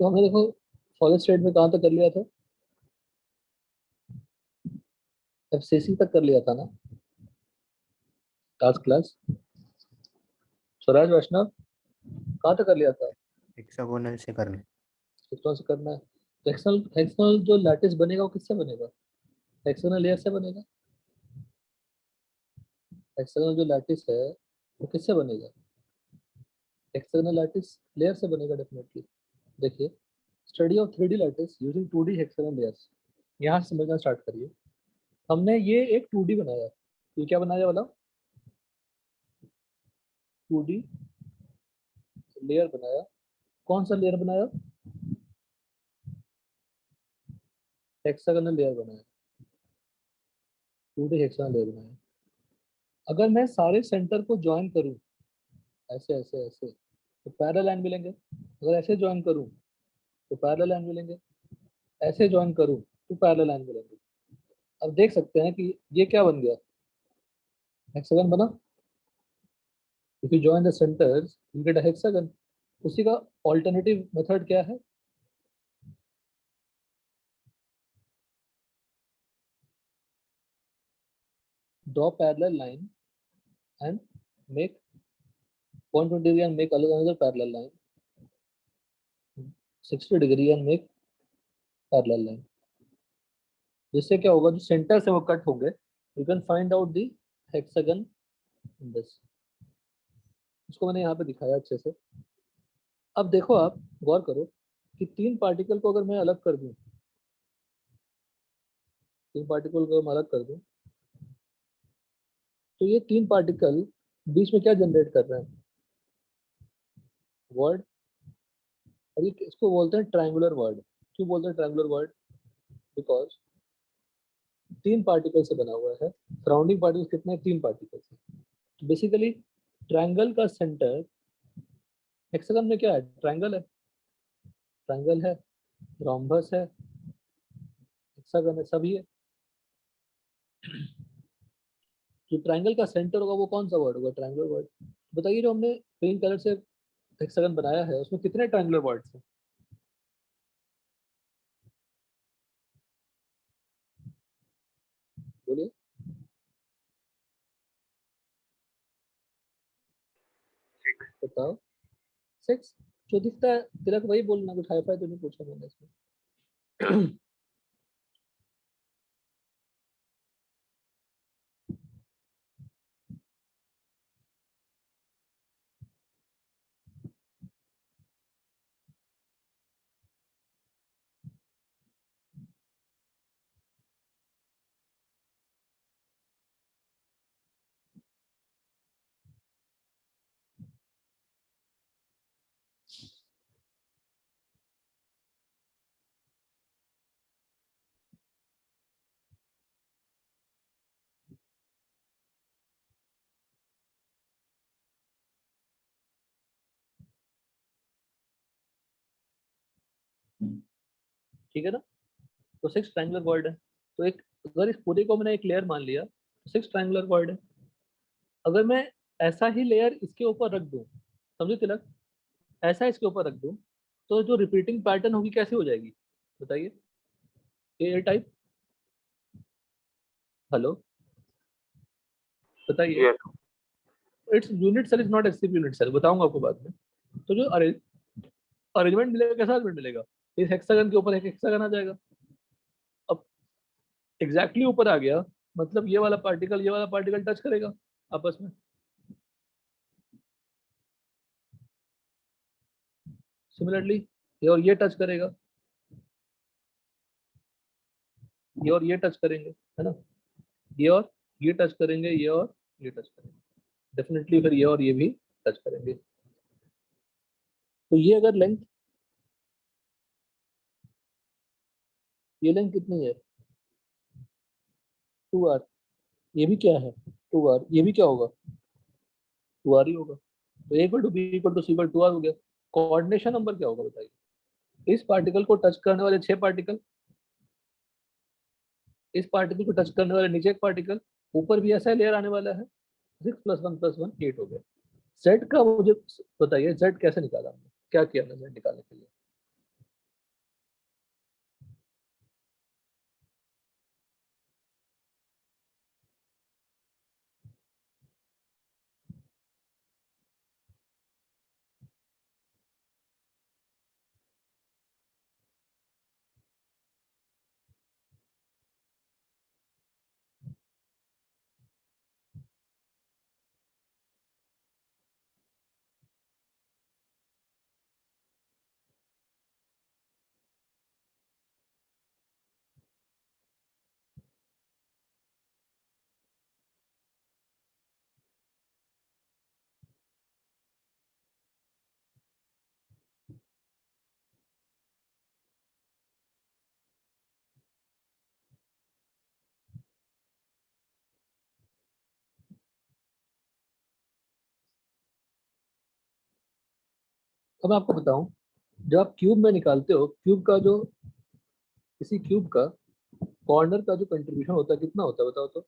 तो हमने देखो सॉलिड स्टेट में कहाँ तक कर लिया था, एफसीसी तक कर लिया था ना लास्ट क्लास। स्वराज वैष्णव कहाँ तक कर लिया था, हेक्सागोनल से करना है। किस तरह से करना है। तो हेक्सागोनल हेक्सागोनल जो लैटिस बनेगा वो किससे बनेगा, हेक्सागोनल लेयर से बनेगा। हेक्सागोनल जो लैटिस है वो किससे बनेगा, हेक्सागोनल लैटिस लेयर से बनेगा डेफिनेटली। देखिए, study of 3D lattice using 2D hexagonal layers, यहाँ से समझना स्टार्ट करिए। हमने ये एक 2D बनाया, ये क्या बनाया वाला, 2D लेयर बनाया। कौन सा लेयर बनाया, हेक्सागोनल लेयर बनाया, 2D हेक्सागोनल लेयर बनाया। अगर मैं सारे सेंटर को ज्वाइन करूं, ऐसे ऐसे ऐसे, तो पैरेलल लाइन मिलेंगे। अगर ऐसे ज्वाइन करूं तो पैरेलल लाइन मिलेंगे, ऐसे ज्वाइन करूं तो पैरेलल लाइन मिलेंगे। अब देख सकते हैं कि ये क्या बन गया, हेक्सागन बना। If you join the centres you get a hexagon. उसी का ऑल्टरनेटिव मेथड क्या है, draw parallel line and make 120 degree and make another parallel line, 60 degree and make parallel line। जिससे क्या होगा, जो सेंटर से वो कट होंगे, you can find out the hexagon in this. इसको मैंने यहाँ पे दिखाया अच्छे से। अब देखो, आप गौर करो कि तीन पार्टिकल को अगर मैं अलग कर दूं, तीन पार्टिकल को मैं अलग कर दूं, तो ये तीन पार्टिकल बीच में क्या जनरेट कर रहे हैं, वर्ड। और ये इसको बोलते हैं ट्रायंगुलर वर्ड। क्यों बोलते हैं ट्रायंगुलर वर्ड, बिकॉज तीन पार्टिकल से बना हुआ है। सराउंडिंग पार्टिकल कितने हैं, तीन पार्टिकल से। तो बेसिकली ट्रायंगल का सेंटर, हेक्सागन में क्या है, ट्रायंगल है, ट्रायंगल है, रोम्बस है, हेक्सागन है, सभी है। जो ट्रायंगल का सेंटर होगा वो कौन सा वर्ड होगा, ट्रायंगुलर वर्ड। बताइए, जो हमने पिंक कलर से हेक्सागन बनाया है उसमें कितने ट्रायंगुलर वर्ड्स हैं, बोलिए। बताओ, 6। जो दिखता है तिलक वही बोलना, कुछ हाई फाई तो नहीं पूछा मैंने इसमें। ठीक है ना, तो 6 ट्रायंगुलर वर्ड है। तो एक, अगर इस पूरे को मैंने एक लेयर मान लिया तो 6 ट्रायंगुलर वर्ड है। अगर मैं ऐसा ही लेयर इसके ऊपर रख दूं, समझे तिलक, ऐसा इसके ऊपर रख दूं, तो जो रिपीटिंग पैटर्न होगी कैसे हो जाएगी, बताइए। ए टाइप, हेलो, बताइए। Yes. It's unit cell is not एक्सिव यूनिट सेल, बताऊंगा आपको बाद में। तो जो अरेंजमेंट मिलेगा, कैसा अरेंजमेंट मिलेगा, इस हेक्सागन के ऊपर एक हेक्सागन आ जाएगा। अब एग्जैक्टली ऊपर आ गया, मतलब ये वाला पार्टिकल टच करेगा आपस में। सिमिलरली ये और ये टच करेगा, ये और ये टच करेंगे, है ना, ये और ये टच करेंगे, ये और ये टच करेंगे, डेफिनेटली फिर ये और ये भी टच करेंगे। तो ये अगर लेंथ, ये लेंथ कितनी है, 2r, ये भी क्या है 2r, ये भी क्या होगा 2r ही होगा। तो a equal to b equal to c equal 2r हो गया। कोऑर्डिनेशन नंबर क्या होगा बताइए, इस पार्टिकल को टच करने वाले 6 पार्टिकल, इस पार्टिकल को टच करने वाले नीचे एक पार्टिकल, ऊपर भी ऐसा लेयर आने वाला है, 6 + 1 + 1 8 हो गया। जेड का मुझे बताइए, जेड कैसे निकाला हमने, क्या किया हमने जेड निकालने के लिए, अब मैं आपको बताऊं, जब आप क्यूब में निकालते हो, क्यूब का जो, किसी क्यूब का कॉर्नर का जो कंट्रीब्यूशन होता है कितना होता है बताओ तो।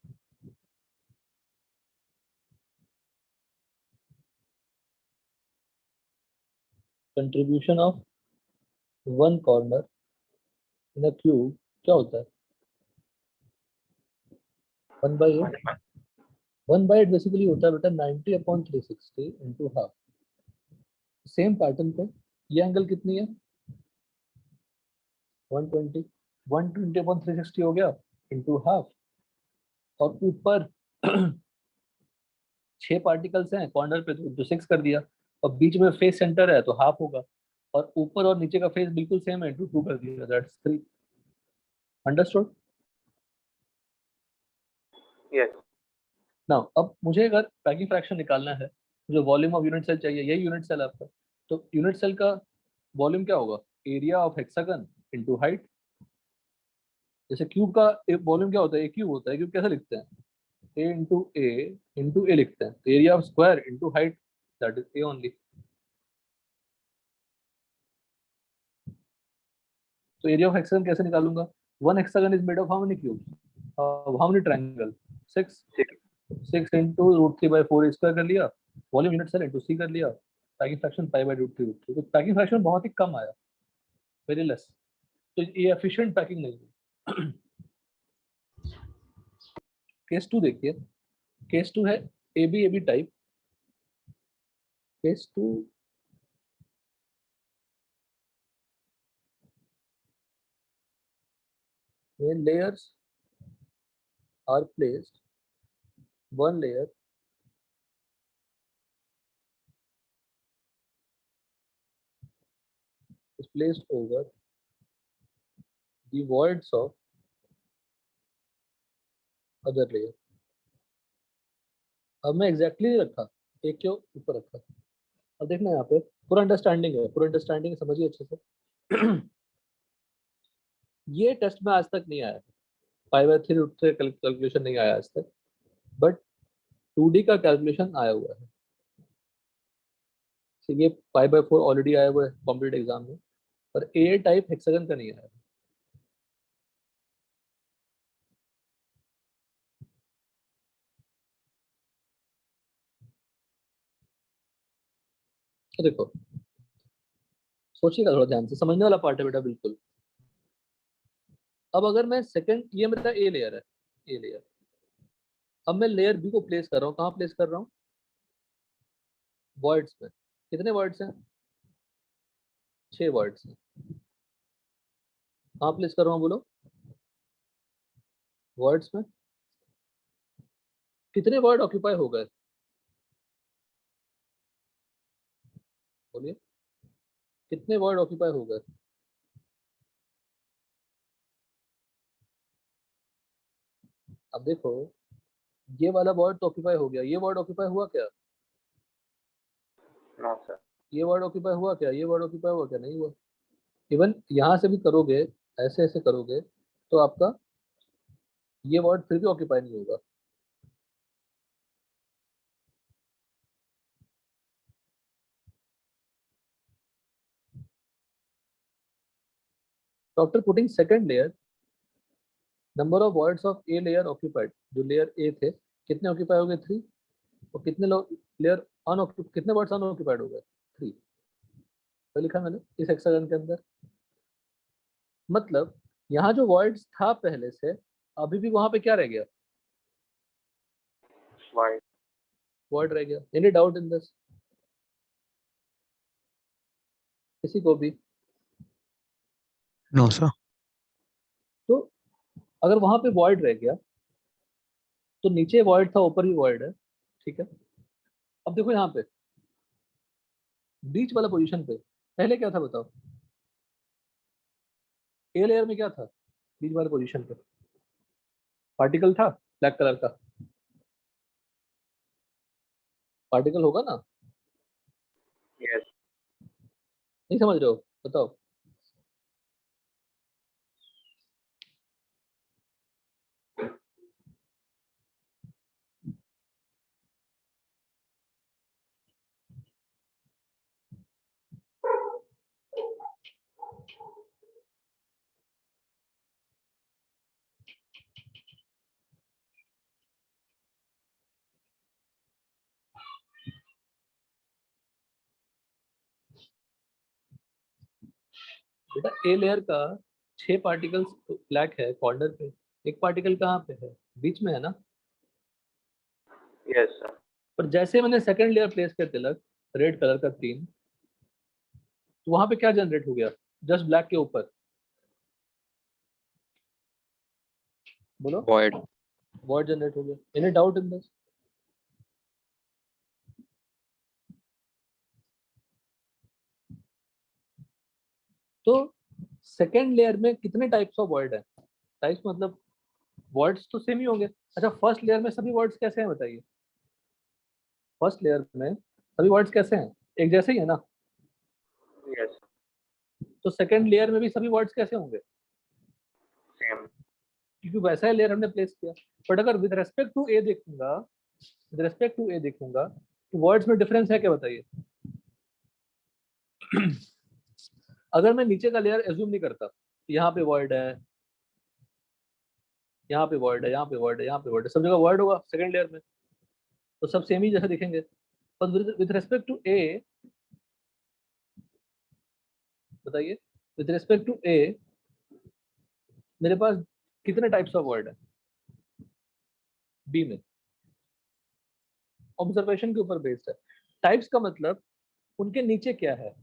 Contribution of one corner in a cube क्या होता है? 1/8। 1/8 बेसिकली होता है बेटा 90/360 इंटू हाफ। सेम पैटर्न पे ये एंगल कितनी है? 120। 120/360 हो गया इंटू हाफ। और ऊपर 6 पार्टिकल्स हैं कॉर्नर पे, तो 6 कर दिया। और बीच में फेस सेंटर है तो हाफ होगा। और ऊपर और नीचे का फेस बिल्कुल सेम है, 2 कर दिया, दैट्स 3। अंडरस्टूड? यस। नाउ अब मुझे अगर पैकिंग फ्रैक्शन निकालना है, जो वॉल्यूम ऑफ यूनिट सेल चाहिए, यही यूनिट सेल है आपका। तो यूनिट सेल का वॉल्यूम क्या होगा? Area of hexagon into height. जैसे क्यूब का वॉल्यूम क्या होता है? ए क्यूब होता है। क्यूब कैसे लिखते हैं? ए इंटू ए लिखते हैं। तो area of square into height, that is A only. तो एरिया ऑफ हेक्सागन कैसे निकालूंगा? One hexagon is made of how many cubes, how many triangle? 6। 6 × √3/4 square कर लिया। Volume unit cell into C कर लिया। Packing fraction π/√3√3। तो packing fraction बहुत ही कम आया, वेरी लेस। तो ये एफिशिएंट पैकिंग नहीं है। केस 2 देखिए। केस 2 है एबी टाइप। केस 2 में layers are placed, one layer is placed over the voids of other layer। अब मैं एग्जैक्टली नहीं रखा, एक के ऊपर रखा। अब देखना यहाँ पे पूरा अंडरस्टैंडिंग है, पूरा अंडरस्टैंडिंग समझिए अच्छे से। ये टेस्ट में आज तक नहीं आया, π/3 कैलकुलेशन नहीं आया आज तक, बट 2D का कैलकुलेशन आया हुआ है। तो ये π/4 ऑलरेडी आया हुआ है कॉम्पिटेटिव एग्जाम में, पर ए टाइप हेक्सागन का नहीं आया। तो देखो, सोचिएगा थोड़ा ध्यान से, समझने वाला पार्ट है बेटा बिल्कुल। अब अगर मैं सेकंड, ये मेरा ए लेयर है, ए लेयर। अब मैं लेयर बी को प्लेस कर रहा हूँ, कहाँ प्लेस कर रहा हूँ? वर्ड्स में। कितने वर्ड्स हैं? 6 वर्ड्स हैं। कहाँ प्लेस कर रहा हूँ बोलो? वर्ड्स में। कितने वर्ड ऑक्यूपाई हो गए बोलिए? कितने वर्ड ऑक्यूपाई हो गए? अब देखो, ये वाला वर्ड तो ऑक्यूपाई हो गया, ये वर्ड ऑक्यूपाई हुआ क्या? No sir. ये वर्ड ऑक्यूपाई हुआ क्या? ये वर्ड ऑक्यूपाई हुआ क्या? नहीं हुआ। इवन यहाँ से भी करोगे, ऐसे ऐसे करोगे, तो आपका ये वर्ड फिर भी ऑक्यूपाई नहीं होगा। तो after putting second layer, number of words of a layer occupied, जो लेयर ए थे कितने ऑक्यूपाई हो गए? 3। और कितने लेयर कितने वर्ड्स अनऑक्यूपाइड हो गए? 3। तो लिखा मैंने इस हेक्सागन के अंदर। मतलब यहाँ जो वर्ड्स था पहले से, अभी भी वहां पे क्या रह गया? वाई। वर्ड रह गया। Any doubt in this? किसी को भी? No sir. तो अगर वहां पे वर्ड रह गया, तो नीचे वर्ड था, ऊपर भी वर्ड है, ठीक है। अब देखो यहाँ पे बीच वाला पोजीशन पे पहले क्या था बताओ? ए लेयर में क्या था बीच वाले पोजीशन पे? पार्टिकल था ब्लैक कलर का, पार्टिकल होगा ना? यस। नहीं समझ रहे हो? बताओ। बेटा ए लेयर का 6 पार्टिकल्स ब्लैक है कॉर्नर पे, एक पार्टिकल कहाँ पे है, बीच में है ना। Yes, sir. पर जैसे मैंने सेकंड लेयर प्लेस किया तिलक, रेड कलर का 3, तो वहां पे क्या जनरेट हो गया जस्ट ब्लैक के ऊपर, बोलो। void. वॉइड जनरेट हो गया। Any doubt in this? तो सेकेंड लेयर में कितने टाइप्स ऑफ वॉइड है? टाइप्स मतलब वर्ड्स तो सेम ही होंगे। अच्छा, फर्स्ट लेयर में सभी वर्ड्स कैसे हैं बताइए? फर्स्ट लेयर में सभी वर्ड्स कैसे हैं? एक जैसे ही है ना। Yes, तो सेकंड लेयर में भी सभी वर्ड्स कैसे होंगे? same. क्योंकि वैसा ही लेयर हमने प्लेस किया। बट अगर विद रेस्पेक्ट टू ए देखूंगा, विद रेस्पेक्ट टू ए देखूंगा तो वर्ड्स में डिफरेंस है क्या बताइए? अगर मैं नीचे का लेयर एज्यूम नहीं करता, यहाँ पे वर्ड है, यहाँ पे वर्ड है, यहाँ पे वर्ड है, यहाँ पे वर्ड है, सब जगह वर्ड होगा सेकंड लेयर में, तो सब सेम ही जैसे दिखेंगे। पर विद रिस्पेक्ट टू ए बताइए, विद रिस्पेक्ट टू ए मेरे पास कितने टाइप्स ऑफ वर्ड है बी में? ऑब्जर्वेशन के ऊपर बेस्ड है। टाइप्स का मतलब उनके नीचे क्या है।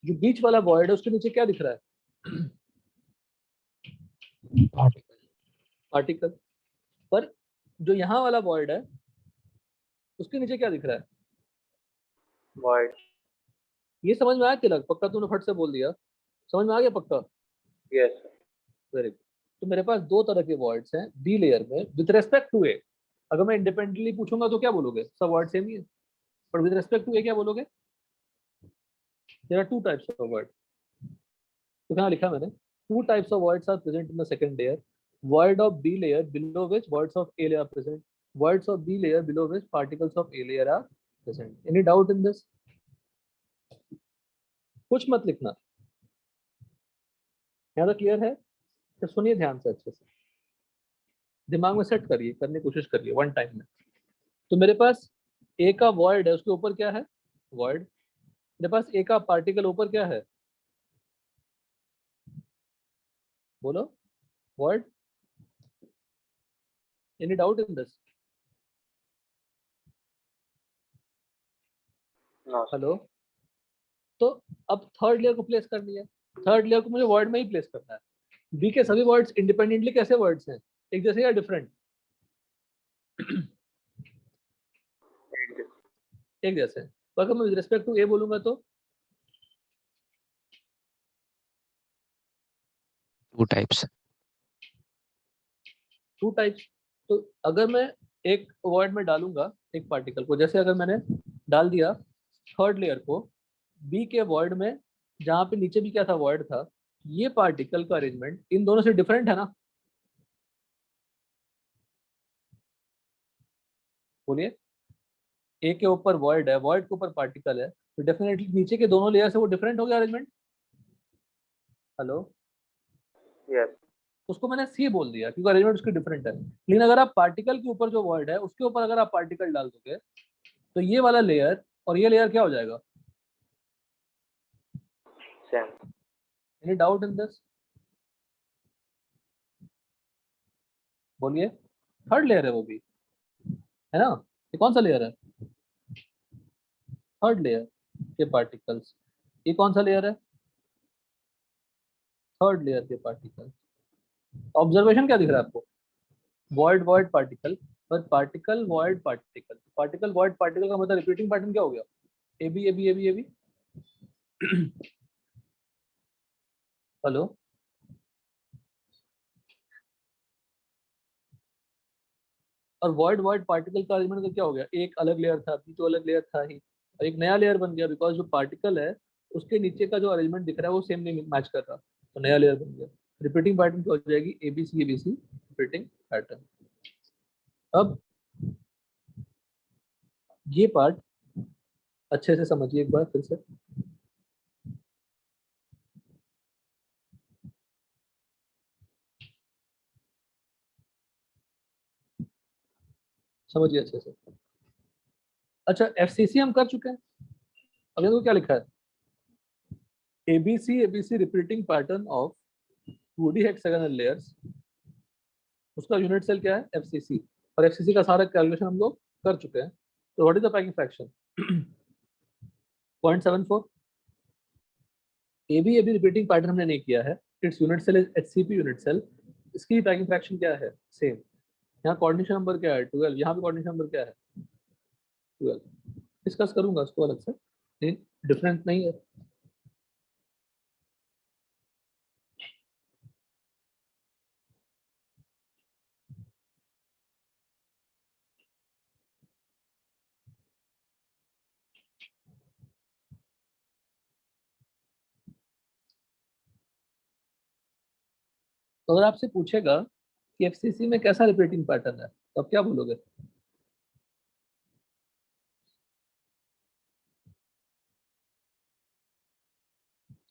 जो बीच वाला वर्ड है उसके नीचे क्या दिख रहा है? Particle. आर्टिकल। पर जो यहाँ वाला वर्ड है उसके नीचे क्या दिख रहा है? Void. ये समझ में आया तिलक? पक्का तूने फट से बोल दिया, समझ में आ गया पक्का? Yes, sir. Very good. तो मेरे पास दो तरह के वर्ड्स हैं बी लेयर में विद रेस्पेक्ट टू ए। अगर मैं इंडिपेंडेंटली पूछूंगा तो क्या बोलोगे? सब वर्ड सेम ही है। पर विद रेस्पेक्ट टू ए क्या बोलोगे? There are two types of void. तो कहाँ लिखा मैंने, two types of voids are present in the second layer, void of b layer below which words of A layer are present, words of B layer below which particles of A layer are present. Any doubt in this? कुछ मत लिखना, यहाँ तो clear है। तो सुनिए ध्यान से, अच्छे से दिमाग में सेट करिए, करने की कोशिश करिए वन टाइम में। तो मेरे पास ए का वर्ड है, उसके ऊपर क्या है? वर्ड। मेरे पास ए का पार्टिकल ऊपर क्या है? बोलो, word. Any doubt in this? No, sir. Hello. तो अब थर्ड लेयर को प्लेस करनी है। थर्ड लेयर को मुझे वर्ड में ही प्लेस करना है। बी के सभी वर्ड्स इंडिपेंडेंटली कैसे वर्ड्स हैं? एक जैसे या डिफरेंट? Eight. एक जैसे। तो अगर मैं विद रिस्पेक्ट टू ए बोलूंगा तो Two types. Two types. तो अगर मैं एक वर्ड में डालूंगा एक पार्टिकल को, जैसे अगर मैंने डाल दिया थर्ड लेयर को बी के वर्ड में, जहां पे नीचे भी क्या था, वर्ड था, ये पार्टिकल का अरेंजमेंट इन दोनों से डिफरेंट है ना? बोलिए। ए के ऊपर वर्ड है, वर्ड के ऊपर पार्टिकल है, तो डेफिनेटली नीचे के दोनों लेयर से वो डिफरेंट हो गया अरेंजमेंट। हेलो। Yes. उसको मैंने सी बोल दिया क्योंकि अरेंजमेंट उसकी डिफरेंट है। लेकिन अगर आप पार्टिकल के ऊपर जो वर्ड है उसके ऊपर अगर आप पार्टिकल डाल दोगे तो ये वाला लेयर और ये लेयर क्या हो जाएगा? Same. Any doubt in this? बोलिए। थर्ड लेयर है वो भी, है ना? ये कौन सा लेयर है? थर्ड लेयर के पार्टिकल्स। ये कौन सा लेयर है? थर्ड लेयर के पार्टिकल। ऑब्जर्वेशन क्या दिख रहा है आपको? वॉइड वॉइड पार्टिकल, पर particle void particle. Particle void particle का मतलब रिपीटिंग पैटर्न क्या हो गया? A B A B A B A B. Hello. और वॉइड वॉइड पार्टिकल का अरेंजमेंट का क्या हो गया? एक अलग लेयर था, अभी तो अलग लेयर था ही, और एक नया लेयर बन गया बिकॉज जो पार्टिकल है उसके नीचे का जो अरेंजमेंट दिख रहा है वो सेम नहीं मैच कर रहा, तो नया लेयर बन गया। रिपीटिंग पैटर्न क्या हो जाएगी? A B C repeating pattern. अब ये पार्ट अच्छे से समझिए एक बार फिर से। समझिए अच्छे से। अच्छा, एफसीसी हम कर चुके हैं। अब देखो क्या लिखा है, ABC repeating pattern of 2D hexagonal layers, उसका यूनिट सेल क्या है? FCC, और FCC का सारा कैलकुलेशन हम लोग कर चुके हैं। तो what is the packing fraction? 0.74। AB repeating pattern हमने नहीं किया है, it's unit cell is HCP unit cell, इसकी पैकिंग फ्रैक्शन क्या है? सेम। यहाँ कोऑर्डिनेशन नंबर क्या है? 12। यहाँ पे कोऑर्डिनेशन नंबर क्या है? 12। डिस्कस करूंगा उसको अलग से, लेकिन डिफरेंस नहीं है। तो अगर आपसे पूछेगा कि FCC में कैसा रिपीटिंग पैटर्न है, तो आप क्या बोलोगे?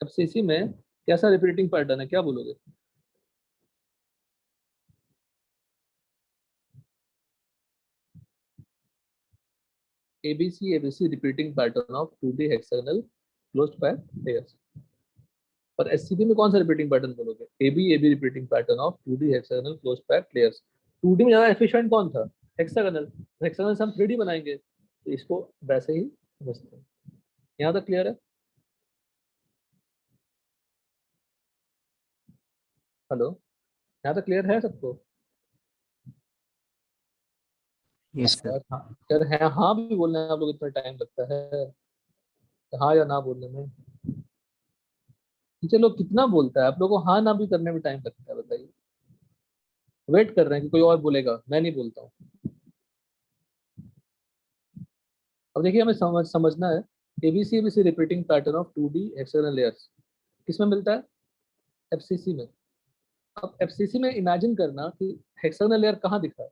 FCC में कैसा रिपीटिंग पैटर्न है, क्या बोलोगे? ABC repeating pattern of 2D hexagonal closed pack layers. और SCP में कौन सा रिपीटिंग पैटर्न बोलोगे? AB repeating pattern of 2D hexagonal closed pack layers. 2D में ज्यादा एफिशिएंट कौन था? हेक्सागोनल। हेक्सागोनल से हम 3D बनाएंगे, तो इसको वैसे ही समझते हैं। यहाँ तक क्लियर है? हेलो, यहाँ तक क्लियर है सबको? Yes sir. यार हाँ, यार है हाँ भी बोलने में आप लोग इतना टाइम लगता है, हाँ या ना बोलने में। टीचर लोग कितना बोलता है, आप लोगों को हाँ ना भी करने में टाइम लगता है, बताइए। वेट कर रहे हैं कि कोई और बोलेगा, मैं नहीं बोलता हूँ। अब देखिए, हमें समझना है ABC repeating pattern of 2D hexagonal layers किसमें मिलता है? FCC में। अब FCC में इमेजिन करना कि हेक्सागोनल लेयर कहाँ दिख रहा है?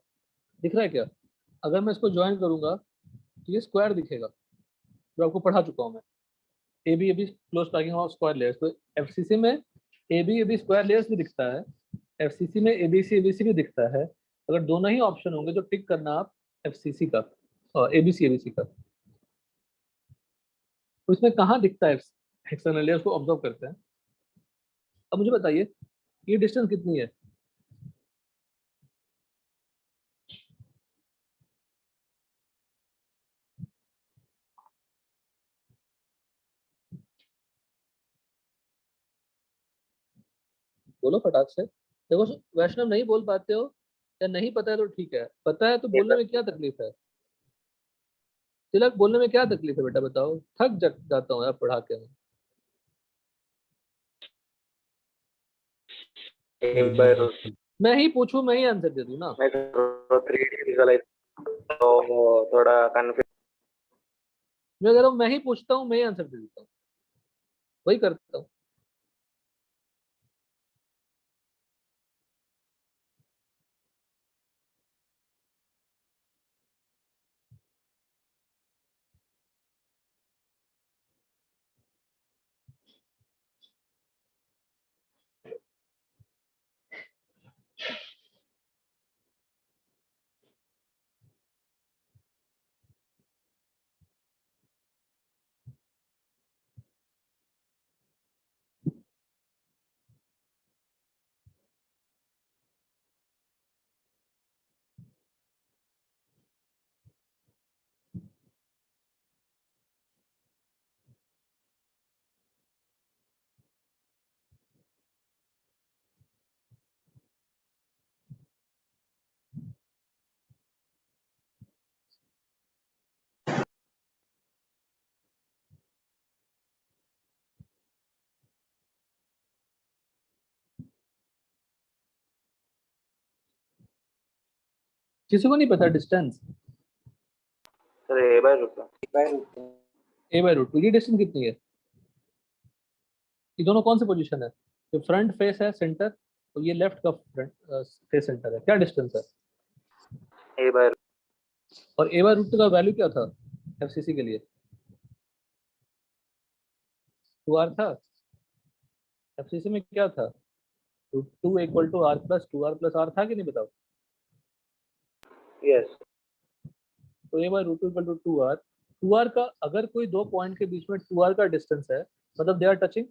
दिख रहा है क्या? अगर मैं इसको ज्वाइन करूंगा तो ये स्क्वायर दिखेगा, जो आपको पढ़ा चुका हूँ मैं। AB close packing of square layers. तो FCC में AB स्क्वायर लेयर्स भी दिखता है, FCC में ABC भी दिखता है। अगर दोनों ही ऑप्शन होंगे तो टिक करना आप FCC का और ABC का। तो इसमें कहाँ दिखता है हेक्सागोनल लेयर्स को ऑब्जर्व करते हैं। अब मुझे बताइए, ये डिस्टेंस कितनी है? बोलो फटाक से। देखो, वैष्णव नहीं बोल पाते हो या नहीं पता है तो ठीक है, पता है तो Yes, बोलने sir. में क्या तकलीफ है? तिलक, बोलने में क्या तकलीफ है बेटा, बताओ। थक जाता हूँ यार पढ़ा के मैं। A by root. मैं ही पूछूं, मैं ही आंसर दे दूं ना। मैं तो 3D विजुअलाइज तो थोड़ा कंफ्यूज। मैं कह रहा हूँ, मैं ही पूछता हूँ, मैं ही आंसर दे देता हूँ, वही करता हूँ। किसी को नहीं पता distance? Sir A by root. A/√2, ये डिस्टेंस कितनी है? ये दोनों कौन सी पोजीशन है? ये फ्रंट फेस है सेंटर, और ये लेफ्ट का फ्रंट फेस सेंटर है, क्या डिस्टेंस है? A by root. और A/√2 का वैल्यू क्या था FCC के लिए? 2R था। FCC में क्या था? 2 equal to R plus 2R+R था कि नहीं, बताओ। Yes. तो A/√2 equal to 2R। 2R का अगर कोई दो पॉइंट के बीच में 2R का डिस्टेंस है, मतलब दे आर टचिंग।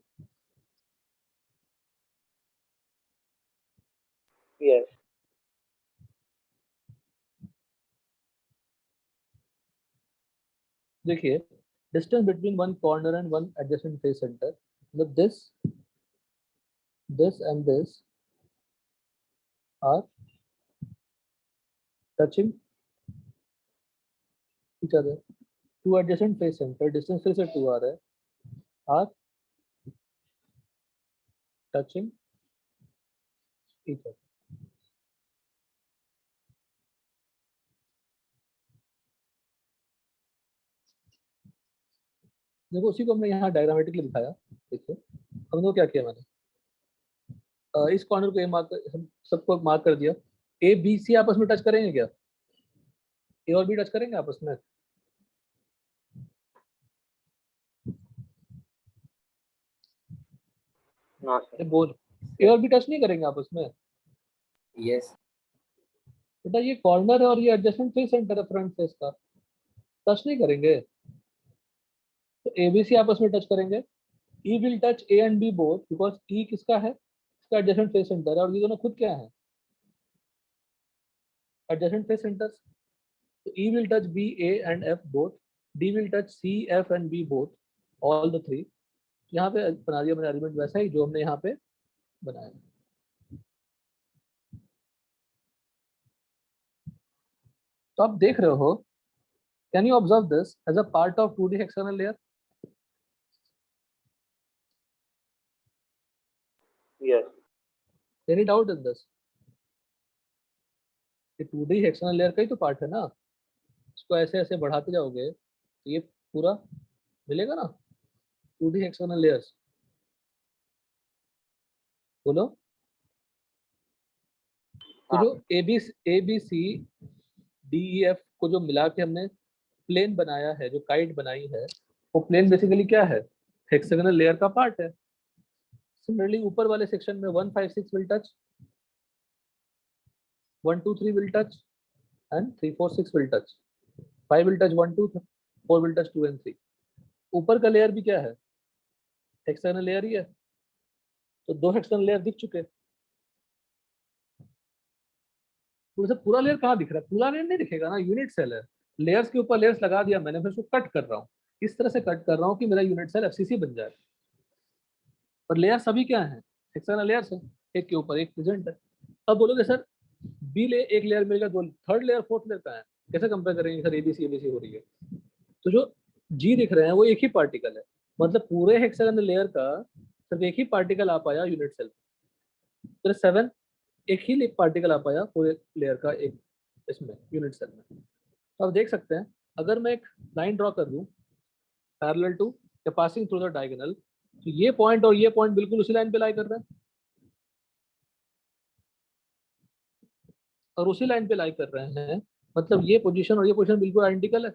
Yes. देखिए distance between one corner and one adjacent face centre, मतलब this and this are touching each other. Two adjacent face center, distance फिर से 2 आ रहा है, are touching each other. देखो उसी को हमने यहाँ डायग्रामेटिकली दिखाया। देखिए हमने क्या किया, मैंने इस कॉर्नर को ए मार्क, हम सबको मार्क कर दिया। ए बी सी आपस में टच करेंगे क्या? ए और बी टच करेंगे आपस में? No, sir. बोल, ए और बी टच नहीं करेंगे आपस में? Yes. बेटा ये कॉर्नर है और ये एडजेसेंट फेस सेंटर है फ्रंट फेस का, टच नहीं करेंगे। तो ए बी सी आपस में टच करेंगे। E will touch A and B both because E किसका है? इसका एडजेसेंट फेस सेंटर है, और ये दोनों खुद क्या है? Adjacent face centres. So E will touch B, A and F both. D will touch C, F and B both. All the three. यहाँ पे बना दिया मैंने एलिमेंट वैसा ही जो हमने यहाँ पे बनाया। तो आप देख रहे हो, can you observe this as a part of 2D hexagonal layer? Yes. Any doubt in this? ये 2D हेक्सागोनल लेयर का ही तो पार्ट है ना। इसको ऐसे ऐसे बढ़ाते जाओगे तो ये पूरा मिलेगा ना 2D हेक्सागोनल लेयर्स। बोलो। तो हाँ. जो A B C D E F को जो मिला के हमने प्लेन बनाया है, जो काइट बनाई है, वो प्लेन बेसिकली क्या है? हेक्सागोनल लेयर का पार्ट है। सिमिलरली ऊपर वाले सेक्शन में 156 will touch, 123 will touch and 346 will touch, 5 will touch 1 2, 4 will touch 2 and 3। ऊपर का लेयर भी क्या है? हेक्सागोनल लेयर ही है। तो 2 हेक्सागोनल लेयर दिख चुके। तो वैसे पूरा लेयर कहाँ दिख रहा है? पूरा लेयर नहीं दिखेगा ना, यूनिट सेल है। लेयर्स के ऊपर लेयर्स लगा दिया मैंने, फिर उसको कट कर रहा हूँ। इस तरह से कट कर रहा हूँ कि मेरा यूनिट सेल एफसीसी बन जाए। और लेयर सभी क्या है? हेक्सागोनल लेयर्स है, एक के ऊपर एक प्रेजेंट है। अब बोलोगे सर बी ले एक लेयर मिलेगा, दो थर्ड लेयर फोर्थ लेयर का है, कैसे कंपेयर करेंगे सर? एबीसी हो रही है। तो जो जी दिख रहे हैं वो एक ही पार्टिकल है, मतलब पूरे हेक्सागोनल लेयर का सिर्फ एक ही पार्टिकल आ पाया यूनिट सेल। तो 7 एक ही पार्टिकल आ पाया पूरे लेयर का एक इसमें यूनिट सेल में। तो आप देख सकते हैं अगर मैं एक लाइन ड्रॉ कर दूं पैरेलल टू या पासिंग थ्रू द डायगोनल, तो ये पॉइंट और ये पॉइंट बिल्कुल उसी लाइन पे लाई कर रहे हैं और उसी लाइन पे लाई कर रहे हैं, मतलब ये पोजीशन और ये पोजीशन बिल्कुल आइडेंटिकल है।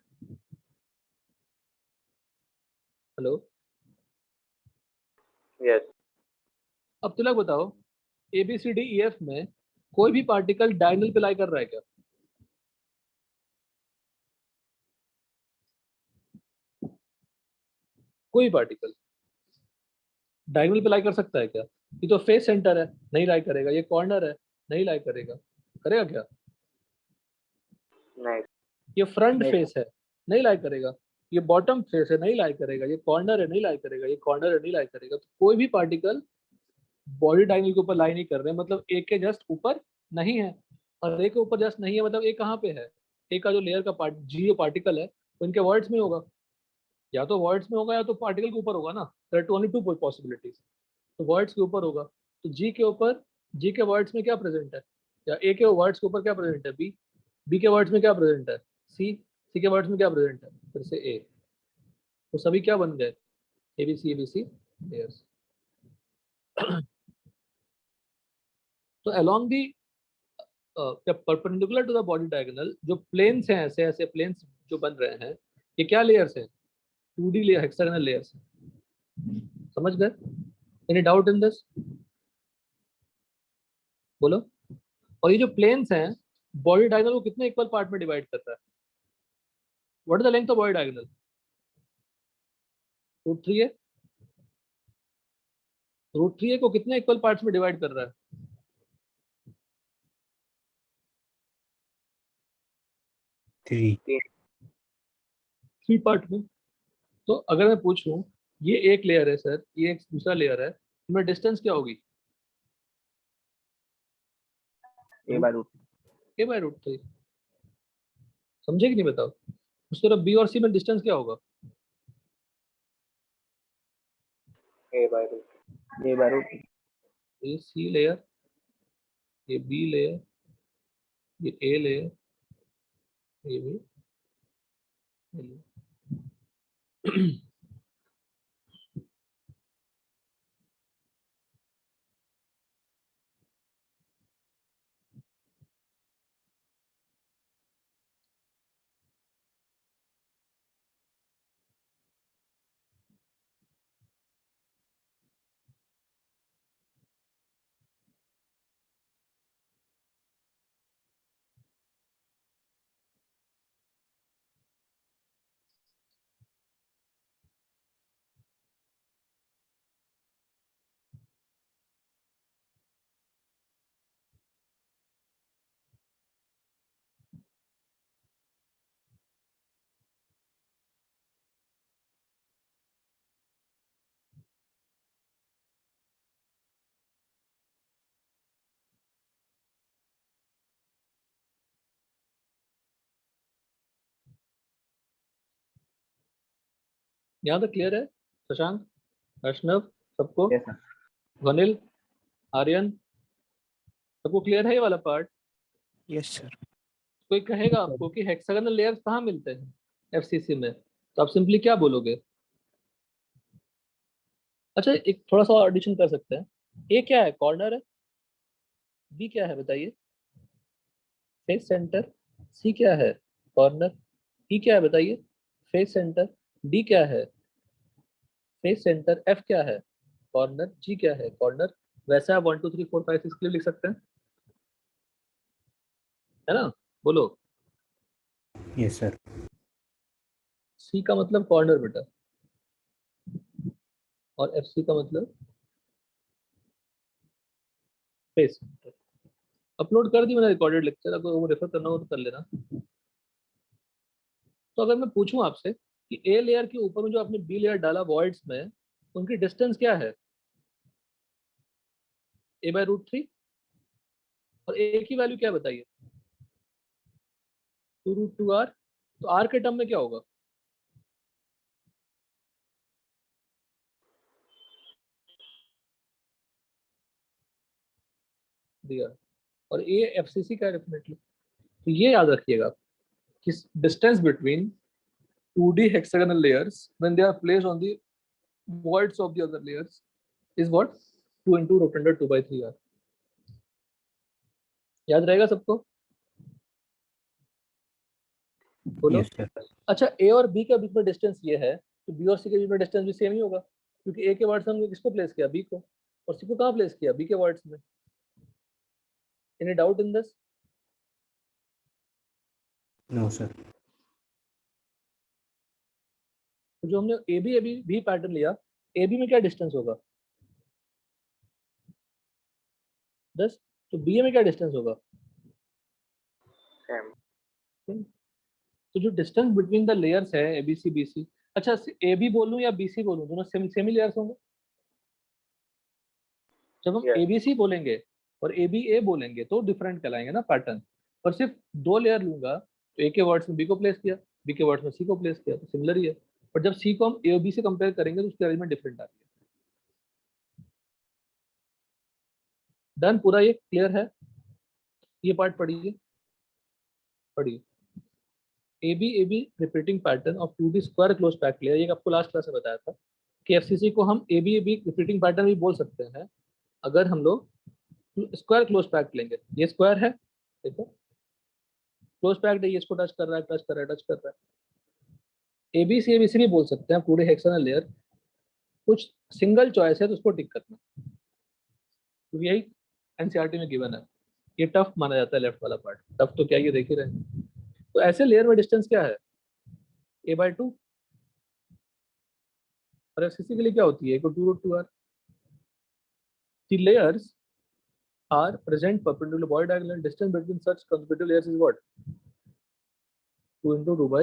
हेलो। Yes. अब तिलक बताओ, A B C D E F में कोई भी पार्टिकल डायगोनल पे लाई कर रहा है क्या? कोई पार्टिकल डायगोनल पे लाई कर सकता है क्या? ये तो फेस सेंटर है, नहीं लाई करेगा। ये कॉर्नर है, नहीं लाई करेगा। करेगा क्या? Nice. ये फ्रंट Yes. फेस है, नहीं लाई करेगा। ये बॉटम फेस है, नहीं लाई करेगा। ये कॉर्नर है, नहीं लाई करेगा। ये कॉर्नर है, नहीं लाई करेगा। तो कोई भी पार्टिकल बॉडी डायगोनल के ऊपर लाई नहीं कर रहे हैं, मतलब ए के जस्ट ऊपर नहीं है। और ए के ऊपर जस्ट नहीं है मतलब ए कहाँ पे है? ए का जो लेयर का पार्ट जी जो पार्टिकल है वो इनके वर्ड्स में होगा, या तो वर्ड्स में होगा या तो पार्टिकल के ऊपर होगा ना। There are only two possibilities. तो वर्ड्स के ऊपर होगा, तो जी के ऊपर, जी के वर्ड्स में क्या प्रेजेंट है? या ए के वर्ड्स के ऊपर क्या प्रेजेंट है? बी। बी के वर्ड्स में क्या प्रेजेंट है? सी। सी के वर्ड्स में क्या प्रेजेंट है? फिर से ए। तो सभी क्या बन गए? A B C layers. तो along the perpendicular to the body diagonal जो प्लेन्स हैं, ऐसे ऐसे प्लेन्स जो बन रहे हैं, ये क्या लेयर्स हैं? 2D layer, hexagonal layers. समझ गए? Any doubt in this? बोलो। और ये जो प्लेन्स हैं बॉडी डायगोनल को कितने इक्वल पार्ट में डिवाइड करता है? What is the length of body diagonal? Root 3 है। √3a को कितने इक्वल पार्ट्स में डिवाइड कर रहा है? 3. 3 पार्ट में। तो अगर मैं पूछूं ये एक लेयर है सर, ये एक दूसरा लेयर है, इनमें डिस्टेंस क्या होगी? a/√3। समझे कि नहीं बताओ? उस तरफ बी और सी में डिस्टेंस क्या होगा? a/√3 ये सी लेयर, ये बी लेयर, ये ए लेयर, ये भी A layer। यहाँ तक क्लियर है? शशांक, वैष्णव, सबको? yes sir वनिल, आर्यन, सबको क्लियर है ये वाला पार्ट? Yes, sir. कोई कहेगा आपको कि हेक्सागोनल लेयर्स कहाँ मिलते हैं एफसीसी में, तो आप सिंपली क्या बोलोगे? अच्छा, एक थोड़ा सा एडिशन कर सकते हैं। ए क्या है? कॉर्नर है। बी क्या है बताइए? Face centre. सी क्या है? कॉर्नर। ई क्या है बताइए? Face centre. डी क्या है? Face centre. एफ क्या है? कॉर्नर। जी क्या है? कॉर्नर। वैसे आप 1 2 3 4 5 6 के लिए लिख सकते हैं, है ना? बोलो। Yes, sir. सी का मतलब कॉर्नर बेटा, और एफ सी का मतलब फेस सेंटर। अपलोड कर दी मैंने रिकॉर्डेड लेक्चर, अगर वो रेफर करना हो तो कर लेना। तो अगर मैं पूछूं आपसे कि ए लेयर के ऊपर में जो आपने बी लेयर डाला वॉइड्स में, उनकी डिस्टेंस क्या है? a/√3। और ए की वैल्यू क्या है बताइए? 2√2r। तो आर के टर्म में क्या होगा? दिया। और ए एफसीसी का डेफिनेटली। तो ये याद रखिएगा कि distance between 2D hexagonal layers when they are placed on the voids of the other layers is what? 2 into root under 2/3r। याद रहेगा सबको? बोलो। Yes, sir. अच्छा, ए और बी के बीच में डिस्टेंस ये है, तो बी और सी के बीच में डिस्टेंस भी सेम ही होगा, क्योंकि ए के वर्ड्स हमने किसको प्लेस किया? बी को। और सी को कहाँ प्लेस किया? बी के वर्ड्स में। Any doubt in this? No, sir. तो जो हमने ए बी भी पैटर्न लिया, ए बी में क्या डिस्टेंस होगा? 10। तो बी ए में क्या डिस्टेंस होगा? same तो जो डिस्टेंस बिटवीन द लेयर्स है ए बी सी बी सी, अच्छा ए बी बोलूं या बी सी बोलूं, दोनों सेम सेम ही लेयर्स होंगे। जब हम yes ए बी सी बोलेंगे और ए बी ए बोलेंगे तो डिफरेंट कहलाएंगे ना पैटर्न। पर सिर्फ 2 लेयर लूंगा तो ए के वर्ड्स में बी को प्लेस किया, बी के वर्ड्स में सी को प्लेस किया, तो सिमिलर ही है। पर जब सी को हम ए और बी से कंपेयर करेंगे तो उसकी अरेंजमेंट डिफरेंट आ रही है। डन, पूरा ये क्लियर है? ये पार्ट पढ़िए, पढ़िए। A B repeating pattern of 2D square close pack layer, ये आपको लास्ट क्लास में बताया था कि एफसीसी को हम ए बी रिपीटिंग पैटर्न भी बोल सकते हैं अगर हम लोग स्क्वायर क्लोज पैक लेंगे। ये स्क्वायर है, देखो क्लोज पैक्ड है, ये इसको टच कर रहा है, टच कर रहा है, टच कर रहा है। एबीसी भी बोल सकते हैं पूरे हेक्सागोनल लेयर। कुछ सिंगल चॉइस है तो उसको टिक करना, क्योंकि यही एनसीईआरटी में गिवन है। ये टफ माना जाता है लेफ्ट वाला पार्ट, टफ तो क्या ये देख ही रहे हैं। तो ऐसे लेयर में डिस्टेंस क्या है? a/2। और एफसीसी के लिए क्या होती है? 2√2r। the layers are present perpendicular body diagonal. Distance between such consecutive layers is what? 2 into 2 by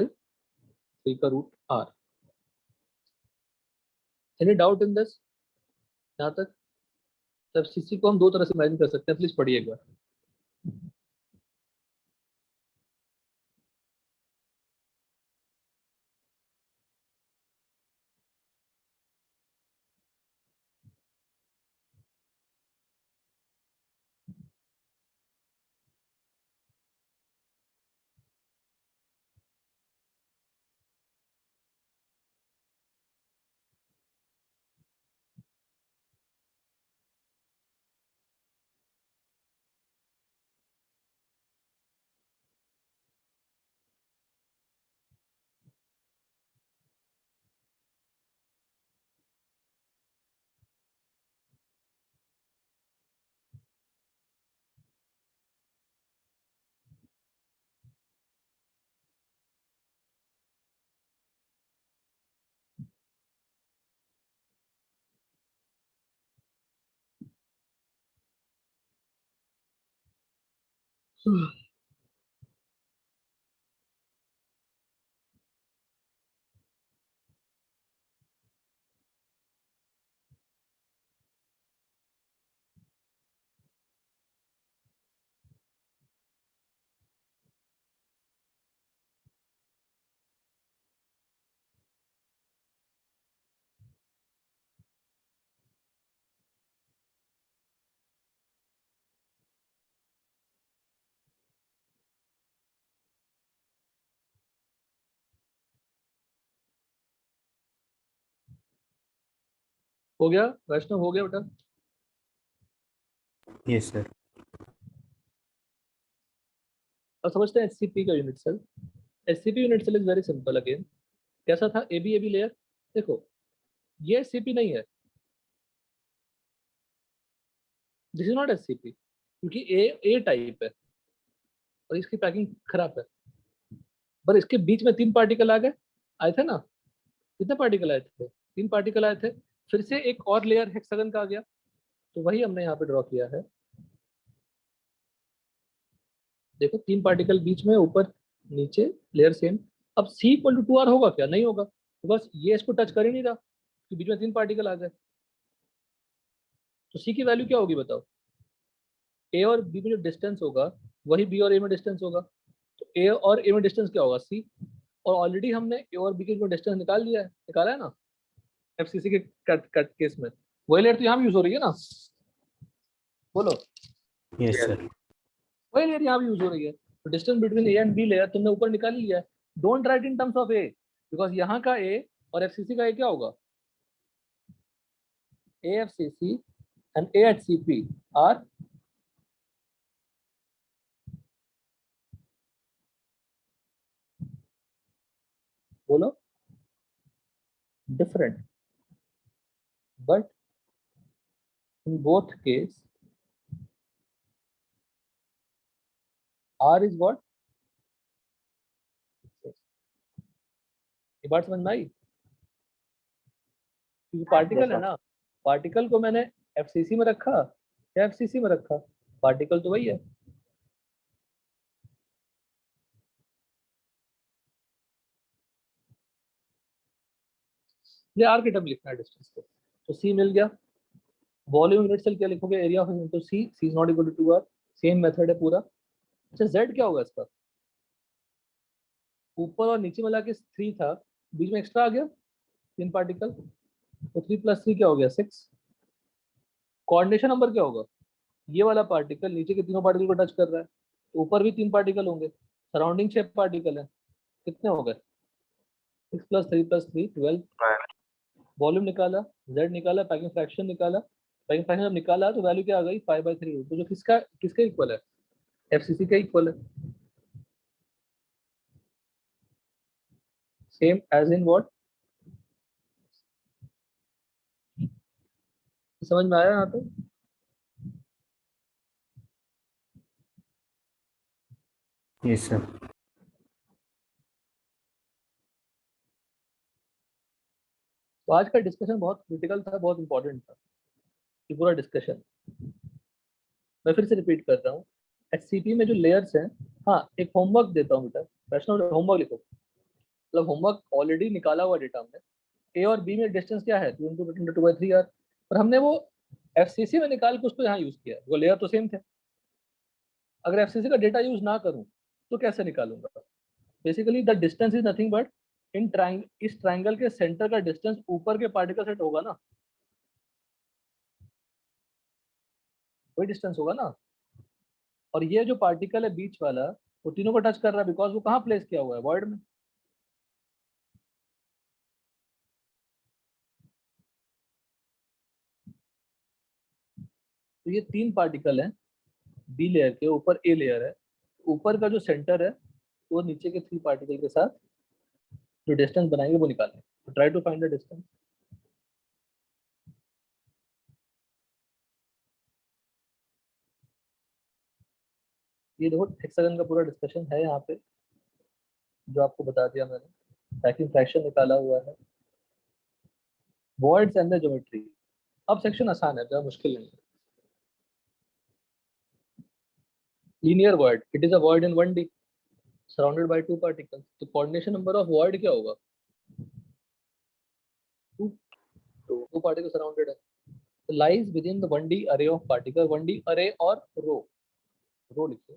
3 का root r. Any doubt in this? यहाँ तक? तब सीसी को हम दो तरह से इमेजिन कर सकते हैं, प्लीज पढ़िए एक बार. हो गया वैष्णव, हो गया बेटा? Yes, sir. अब समझते हैं एचसीपी का unit cell. HCP unit cell is very simple. Again कैसा था? AB AB layer. देखो ये एचसीपी नहीं है, दिस इज नॉट एचसीपी, क्योंकि ए टाइप है और इसकी पैकिंग खराब है. पर इसके बीच में 3 पार्टिकल आ गए, आए थे ना? कितने पार्टिकल आए थे? 3 पार्टिकल आए थे. फिर से एक और लेयर हेक्सागन का आ गया, तो वही हमने यहाँ पे ड्रॉ किया है. देखो 3 पार्टिकल बीच में, ऊपर नीचे लेयर सेम. अब सी इक्वल टू 2r होगा क्या? नहीं होगा. तो बस ये इसको टच कर ही नहीं रहा, तो बीच में 3 पार्टिकल आ गए. तो सी की वैल्यू क्या होगी बताओ? ए और बी में जो डिस्टेंस होगा वही बी और ए में डिस्टेंस होगा. तो ए और ए में डिस्टेंस क्या होगा? सी. और ऑलरेडी हमने ए और बी के डिस्टेंस निकाल लिया है, निकाला है ना एफसीसी के कट कट केस में. वही लेयर तो यहाँ भी यूज हो रही है ना? बोलो. Yes, Yes. sir. वही लेयर यहाँ भी यूज हो रही है. तो distance between A and B layer तुमने ऊपर निकाल लिया है. Don't write in terms of a, because यहाँ का ए और एफसीसी का ए क्या होगा? AFCC and AHCP are बोलो different, but in both case R is what? ये बात समझ में आई? क्योंकि पार्टिकल है ना, पार्टिकल को मैंने एफसीसी में रखा या एफसीसी में रखा, पार्टिकल तो वही है. ये आर की टर्म लिखना है डिस्टेंस को. तो सी मिल गया. वॉल्यूम यूनिट सेल क्या लिखोगे? Area of into c. C is not equal to 2r. Same method है पूरा. अच्छा जेड क्या होगा इसका? ऊपर और नीचे मिला के 3 था, बीच में एक्स्ट्रा आ गया 3 पार्टिकल, तो 3 + 3 क्या हो गया? 6. कोऑर्डिनेशन नंबर क्या होगा? ये वाला पार्टिकल नीचे के तीनों पार्टिकल को टच कर रहा है, तो ऊपर भी 3 पार्टिकल होंगे, सराउंडिंग 6 पार्टिकल है. कितने हो गए? 6 + 3 + 3 12. वॉल्यूम निकाला, जेड निकाला, पैकिंग फ्रैक्शन निकाला. पैकिंग फ्रैक्शन जब निकाला तो वैल्यू क्या आ गई? 5/3. तो जो किसका किसके इक्वल है? एफसीसी के इक्वल है. Same as in what? समझ में आया यहाँ पे? Yes, sir. तो आज का डिस्कशन बहुत क्रिटिकल था, बहुत इंपॉर्टेंट था ये पूरा डिस्कशन. मैं फिर से रिपीट कर रहा हूँ, एचसीपी में जो लेयर्स हैं, हाँ एक होमवर्क देता हूँ बेटा, वैष्णव होमवर्क लिखो, मतलब होमवर्क ऑलरेडी निकाला हुआ डेटा हमने, ए और बी में डिस्टेंस क्या है 2 × 2 × 3 r, पर हमने वो एफसीसी में निकाल के उसको यहाँ यूज किया, वो लेयर तो सेम थे। अगर एफसीसी का डेटा यूज ना करूँ तो कैसे निकालूंगा? Basically the distance is nothing but in इस ट्राइंगल के सेंटर का डिस्टेंस ऊपर के पार्टिकल सेट होगा ना, वही डिस्टेंस होगा ना। और ये जो पार्टिकल है बीच वाला, वो तीनों को टच कर रहा है, बिकॉज वो कहाँ प्लेस किया हुआ है, वर्ड में। तो ये 3 पार्टिकल हैं बी लेयर के ऊपर, ए लेयर है, ऊपर का जो सेंटर है वो नीचे के 3 पार्टिकल के साथ जो डिस्टेंस बनाएंगे वो निकालें। तो try to find the distance. ये देखो हेक्सागन का पूरा डिस्कशन है यहाँ पे, जो आपको बता दिया मैंने, पैकिंग फ्रैक्शन निकाला हुआ है, वॉइड्स एंड द ज्योमेट्री। अब सेक्शन आसान है, ज़्यादा मुश्किल नहीं है। Linear void, it is a void in 1D surrounded by 2 particles. तो कोऑर्डिनेशन नंबर ऑफ वॉइड क्या होगा? 2, 2 पार्टिकल सराउंडेड है। Lies with in the 1D अरे ऑफ पार्टिकल, 1D अरे और रो, रो लिखिए,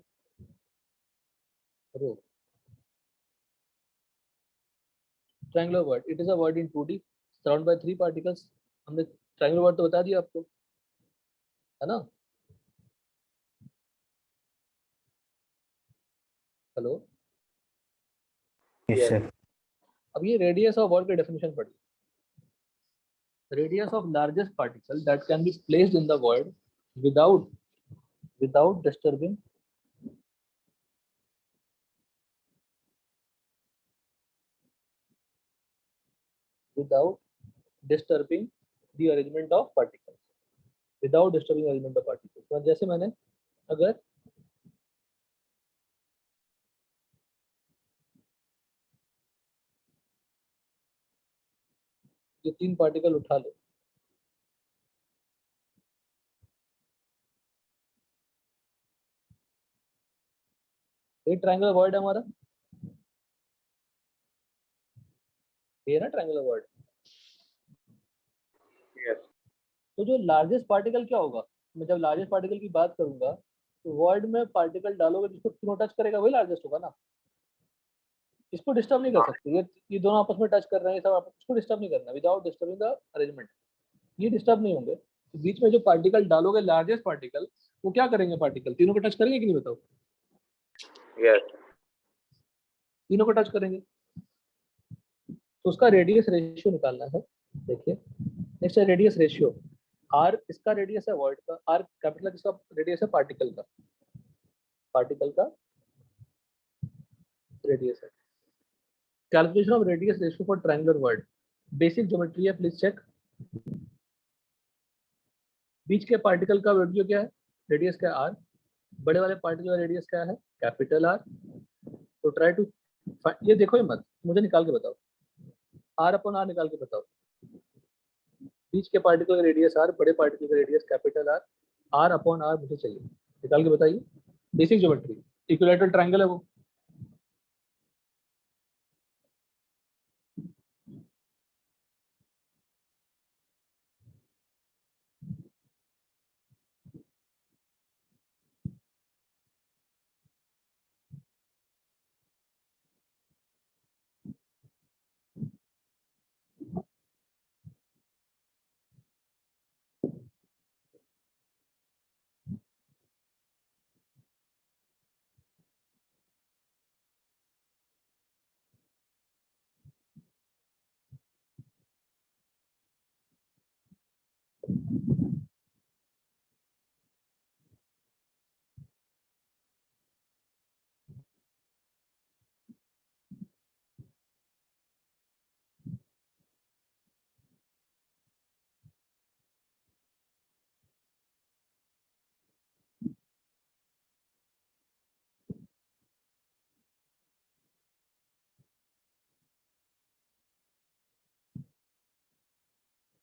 row. Triangular void, it is a void in 2D surround by 3 particles. हमने triangular void तो बता दिया आपको, है ना? हेलो। Yes, sir. अब ये रेडियस ऑफ वर्ड की डेफिनेशन पढ़िए। Radius of largest particle that can be placed in the void without without disturbing without disturbing the arrangement of particles, without disturbing arrangement of particles। तो जैसे मैंने अगर ये 3 particle उठा लो, ये ट्रायंगुलर वर्ड है हमारा, ये ना ट्रायंगुलर वर्ड। Yes. तो जो लार्जेस्ट पार्टिकल क्या होगा, मैं जब लार्जेस्ट पार्टिकल की बात करूंगा तो वर्ड में पार्टिकल डालोगे जिसको तीनों टच करेगा वही लार्जेस्ट होगा ना। इसको डिस्टर्ब नहीं कर हाँ। सकते, ये दोनों आपस में टच कर रहे हैं, सब आपस इसको डिस्टर्ब नहीं करना, विदाउट डिस्टर्बिंग द अरेंजमेंट। ये डिस्टर्ब नहीं होंगे। तो बीच में जो पार्टिकल डालोगे लार्जेस्ट पार्टिकल, वो क्या करेंगे, पार्टिकल तीनों को टच करेंगे कि नहीं बताओ? Yes. तीनों को टच करेंगे, तो उसका रेडियस रेशियो निकालना है। देखिए नेक्स्ट है रेडियस रेशियो। आर इसका रेडियस है वर्ड का, आर कैपिटल किसका रेडियस है, पार्टिकल का, पार्टिकल का रेडियस है। Calculation of radius ratio for triangular word, basic geometry है, प्लीज चेक। बीच के पार्टिकल का रेडियो क्या है, रेडियस क्या है, आर। बड़े वाले पार्टिकल का रेडियस क्या है, कैपिटल आर। तो ट्राई टू, ये देखो ही मत, मुझे निकाल के बताओ, आर अपॉन आर निकाल के बताओ। बीच के पार्टिकल का रेडियस आर, बड़े पार्टिकल का radius capital R, R upon r मुझे चाहिए, निकाल के बताइए। बेसिक ज्योमेट्री, इक्विलैटरल ट्रायंगल है वो।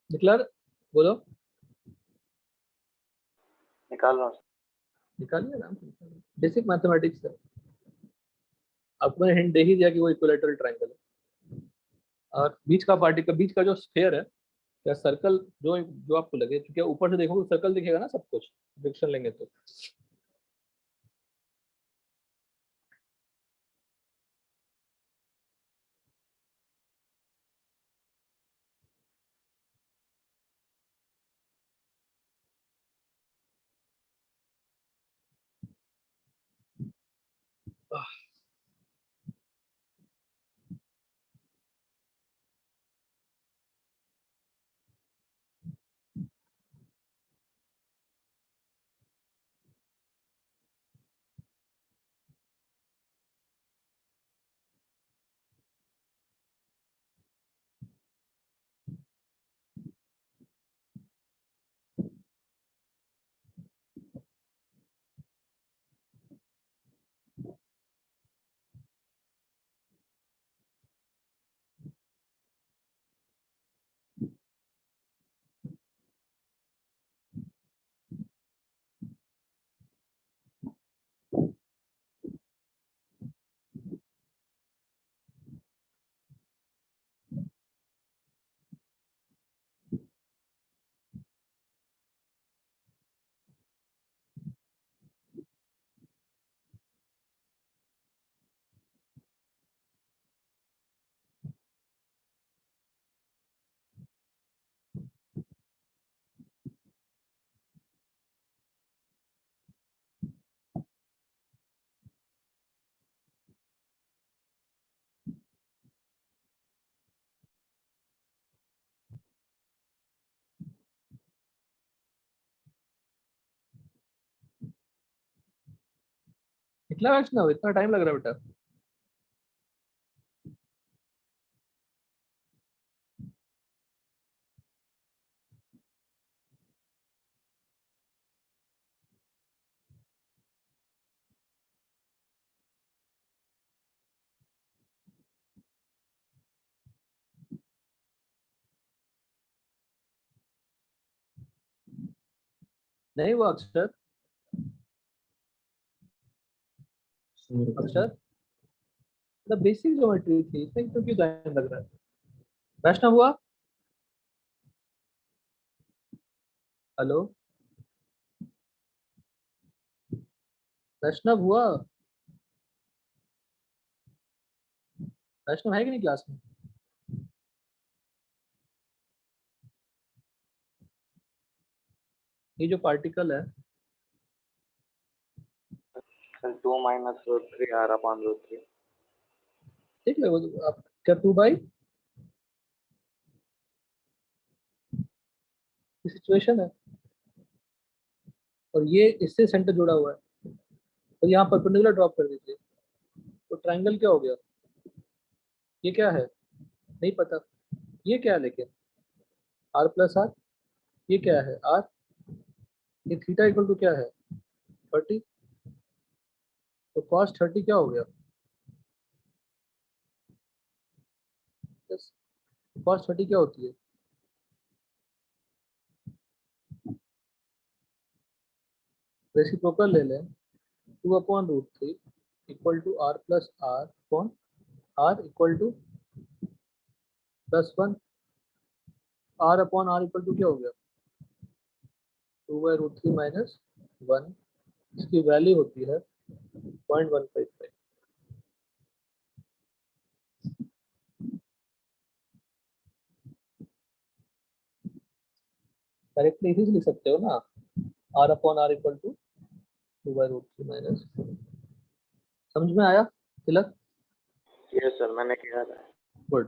निकला, बोलो। निकाल रहा हूँ। निकालिए आराम से, बेसिक मैथमेटिक्स है। आपको मैंने हिंट दे ही दिया कि वो इक्विलेटरल ट्रायंगल है। और बीच का पार्टिकल, बीच का जो स्फीयर है, या सर्कल, जो जो आपको लगे, क्योंकि ऊपर से देखोगे सर्कल दिखेगा ना सब कुछ, डिरेक्शन लेंगे तो। निकला वैष्णव, इतना टाइम लग रहा है बेटा? नहीं हुआ अक्षर? अक्षर, मतलब बेसिक ज्योमेट्री थी, इसमें तो क्यों टाइम लग रहा है? वैष्णव हुआ? हेलो वैष्णव हुआ? वैष्णव है कि नहीं क्लास में? ये जो पार्टिकल है, 2 minus root 3 r upon root 3. देख लो आप, क्या 2 बाई सिचुएशन है, और ये इससे सेंटर जुड़ा हुआ है, और यहाँ परपेंडिकुलर ड्रॉप कर दीजिए, तो ट्रायंगल क्या हो गया? ये क्या है नहीं पता, ये क्या है लेकिन? आर प्लस आर, ये क्या है आर, ये थीटा इक्वल टू क्या है 30, तो कॉस 30 क्या हो गया? कॉस 30 क्या होती है? रेसिप्रोकल ले लें, 2/√3 equal to are plus R upon are equal to +1, R upon are equal to क्या हो गया? 2/√3 माइनस 1, इसकी वैल्यू होती है 0.155। डायरेक्टली इसी से लिख सकते हो ना, R upon are equal to 2/√3 minus. समझ में आया तिलक? Yes sir, मैंने किया था. गुड।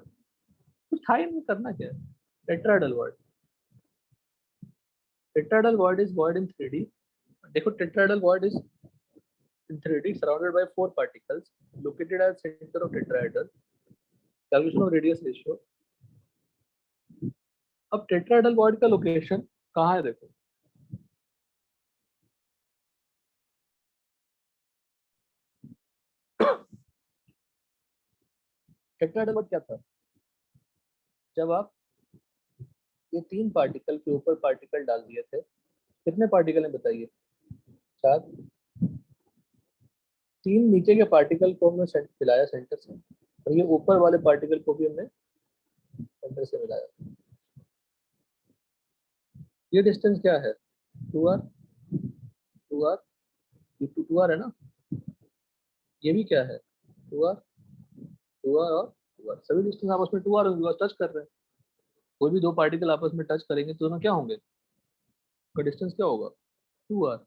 कुछ था ही नहीं, करना क्या है? Tetrahedral word, tetrahedral word is word in 3D। देखो tetrahedral word is in 3D surrounded by 4 particles located at center of tetrahedral, calculation of radius ratio। अब टेट्राहेड्रल वर्ड का लोकेशन कहाँ है देखो, टेट्राहेड्रल वर्ड क्या था? जब आप ये 3 पार्टिकल के ऊपर पार्टिकल डाल दिए थे, कितने पार्टिकल हैं बताइए? 4 3 नीचे के पार्टिकल को हमने मिलाया सेंटर से, और ये ऊपर वाले पार्टिकल को भी हमने सेंटर से मिलाया। ये डिस्टेंस क्या है? 2r 2r, ये 2r है ना, ये भी क्या है? 2r 2r और 2r, सभी डिस्टेंस आपस में 2r टच कर रहे हैं। कोई भी दो पार्टिकल आपस में टच करेंगे तो दोनों क्या होंगे? का डिस्टेंस क्या होगा? 2r।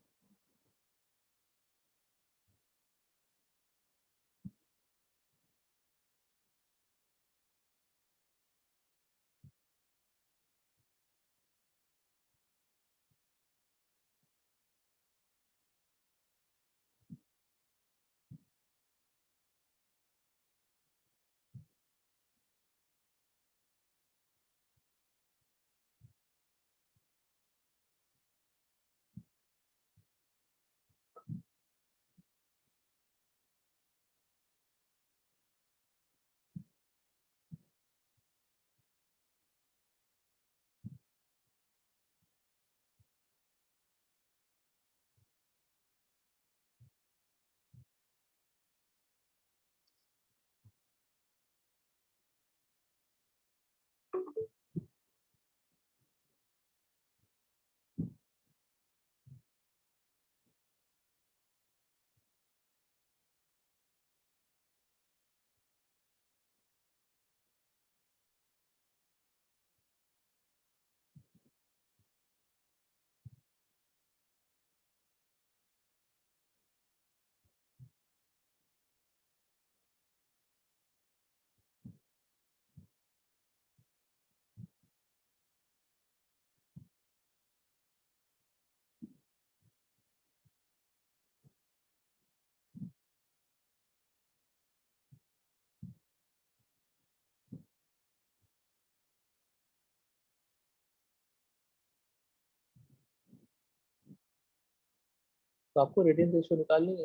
तो आपको रेडियंस रेशियो निकालनी है।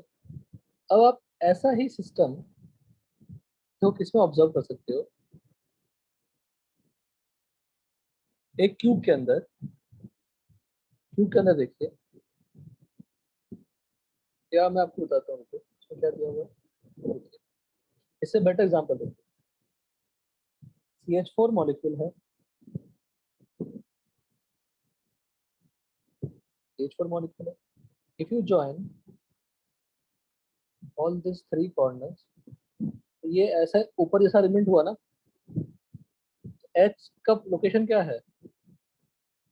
अब आप ऐसा ही सिस्टम तो किसमें ऑब्जर्व कर सकते हो? एक क्यूब के अंदर देखिए, या मैं आपको बताता हूँ इसमें क्या दिया हुआ है। इससे बेटर एग्जांपल देखिए, CH4 मॉलिक्यूल है, CH4 मॉलिक्यूल है। If you join all this 3 corners, ये ऐसा ऊपर जैसा रिमेंट हुआ ना, H का लोकेशन क्या है?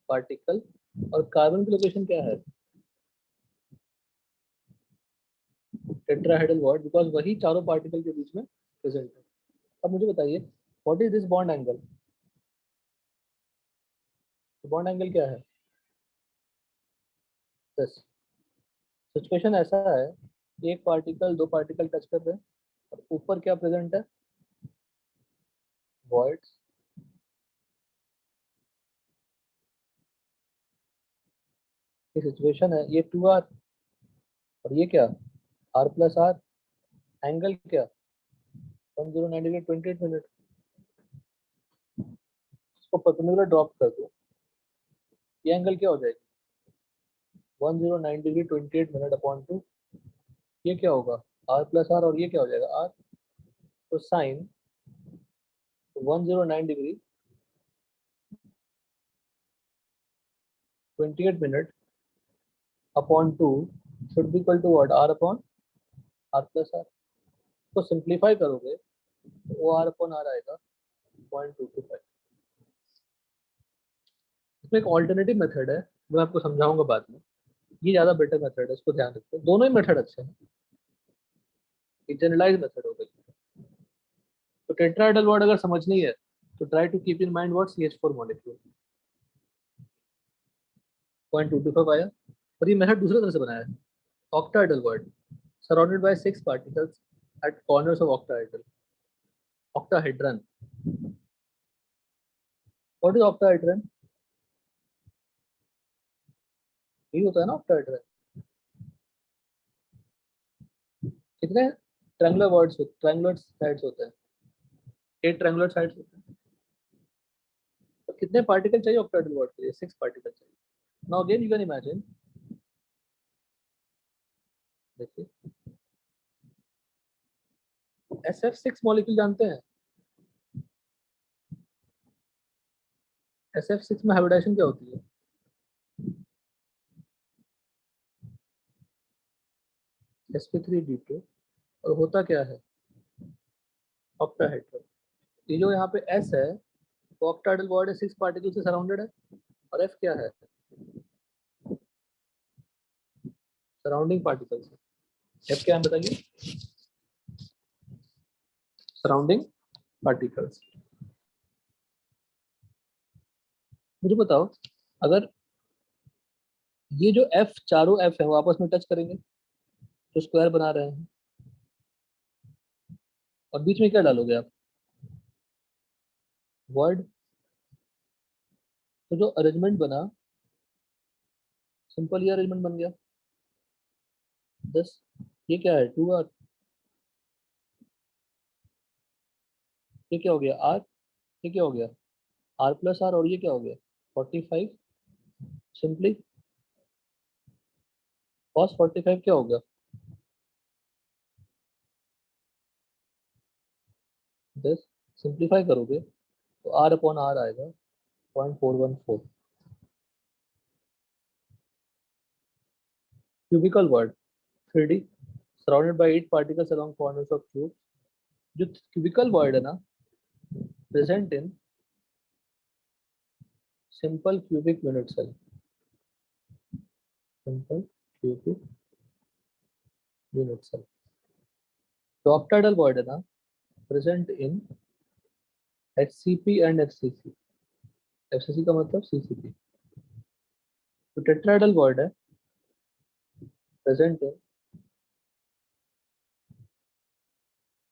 पार्टिकल। और कार्बन की लोकेशन क्या है? टेट्राहेड्रल बॉन्ड, बिकॉज वही चारों पार्टिकल के बीच में प्रेजेंट है। अब मुझे बताइए, what is this bond angle? Bond angle क्या है? 10। सिचुएशन ऐसा है, एक पार्टिकल दो पार्टिकल टच कर रहे हैं, और ऊपर क्या प्रेजेंट है? वॉइड्स। ये सिचुएशन है, ये 2r और ये क्या? r+r। एंगल क्या? 109 डिग्री 28 मिनट। इसको परपेंडिकुलर ड्रॉप कर दो, ये एंगल क्या हो जाएगी? 109 डिग्री 28 मिनट अपॉन 2। ये क्या होगा? r+r, और ये क्या हो जाएगा? r। तो sine 109 degree 28 minute upon 2 should be equal to what? r upon r+r। तो सिंप्लीफाई करोगे तो वो r अपॉन r आएगा 0.225। इसमें एक ऑल्टरनेटिव मेथड है, मैं आपको समझाऊंगा बाद में। ये ज़्यादा बेटर मेथड है, इसको ध्यान रखिए। दोनों ही मेथड अच्छे हैं, ये जनरलाइज मेथड हो गई। तो टेट्राहेड्रल बॉन्ड अगर समझनी है तो try to keep in mind what CH4 molecule. 0.225 आया। और ये मेथड दूसरे तरह से बनाया है, octahedral bond surrounded by 6 particles at corners of octahedral. Octahedron, what is octahedron? यही होता है ना ऑक्टाहेड्रन। कितने ट्रायंगुलर वर्ड्स ट्रायंगुलर साइड्स होते हैं? 8 ट्रायंगुलर साइड्स होते हैं। तो कितने पार्टिकल चाहिए ऑक्टाहेड्रल बॉन्ड के लिए? 6 पार्टिकल चाहिए। Now again you can imagine देखिए SF6 मॉलिक्यूल जानते हैं? SF6 में हाइब्रिडाइजेशन क्या होती है? sp3d2 और होता क्या है? ऑक्टाहेड्रल। ये जो यहाँ पे S है वो ऑक्टाहेड्रल बॉन्ड है, 6 पार्टिकल से सराउंडेड है। और F क्या है? सराउंडिंग पार्टिकल्स है। F क्या है बताइए? Surrounding particles. मुझे बताओ, अगर ये जो F चारों F है वो आपस में टच करेंगे तो स्क्वायर बना रहे हैं, और बीच में क्या डालोगे आप? वर्ड। तो जो अरेंजमेंट बना, सिंपल ये अरेंजमेंट बन गया। 10, ये क्या है? 2R। ये क्या हो गया? R। ये क्या हो गया? R+R। और ये क्या हो गया? 45। सिंपली cos 45 क्या होगा? 10। सिंप्लीफाई करोगे तो R/R आएगा 0.414। Cubical void 3D surrounded by 8 particles along corners of cube। जो क्यूबिकल वर्ड है ना, present in simple cubic unit cell. Simple cubic unit cell. तो ऑक्टाहेड्रल वर्ड है ना, present in HCP and FCC। FCC का मतलब CCP। तो tetrahedral void है, present in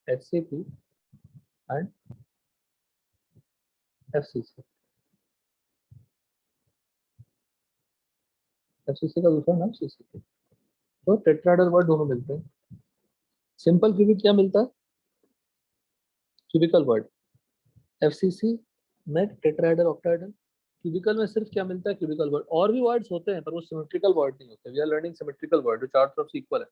HCP and FCC। FCC का दूसरा नाम CCP। तो टेट्राहेड्रल वर्ड दोनों मिलते हैं। सिंपल क्यूबिक क्या मिलता है? Cubical void. FCC में टेट्राहेड्रल ऑक्टाहेड्रल। क्यूबिकल में सिर्फ क्या मिलता है? Cubical void. और भी वर्ड्स होते हैं पर वो सिमेट्रिकल वर्ड नहीं होते। We are learning symmetrical void जो चारों तरफ से इक्वल है।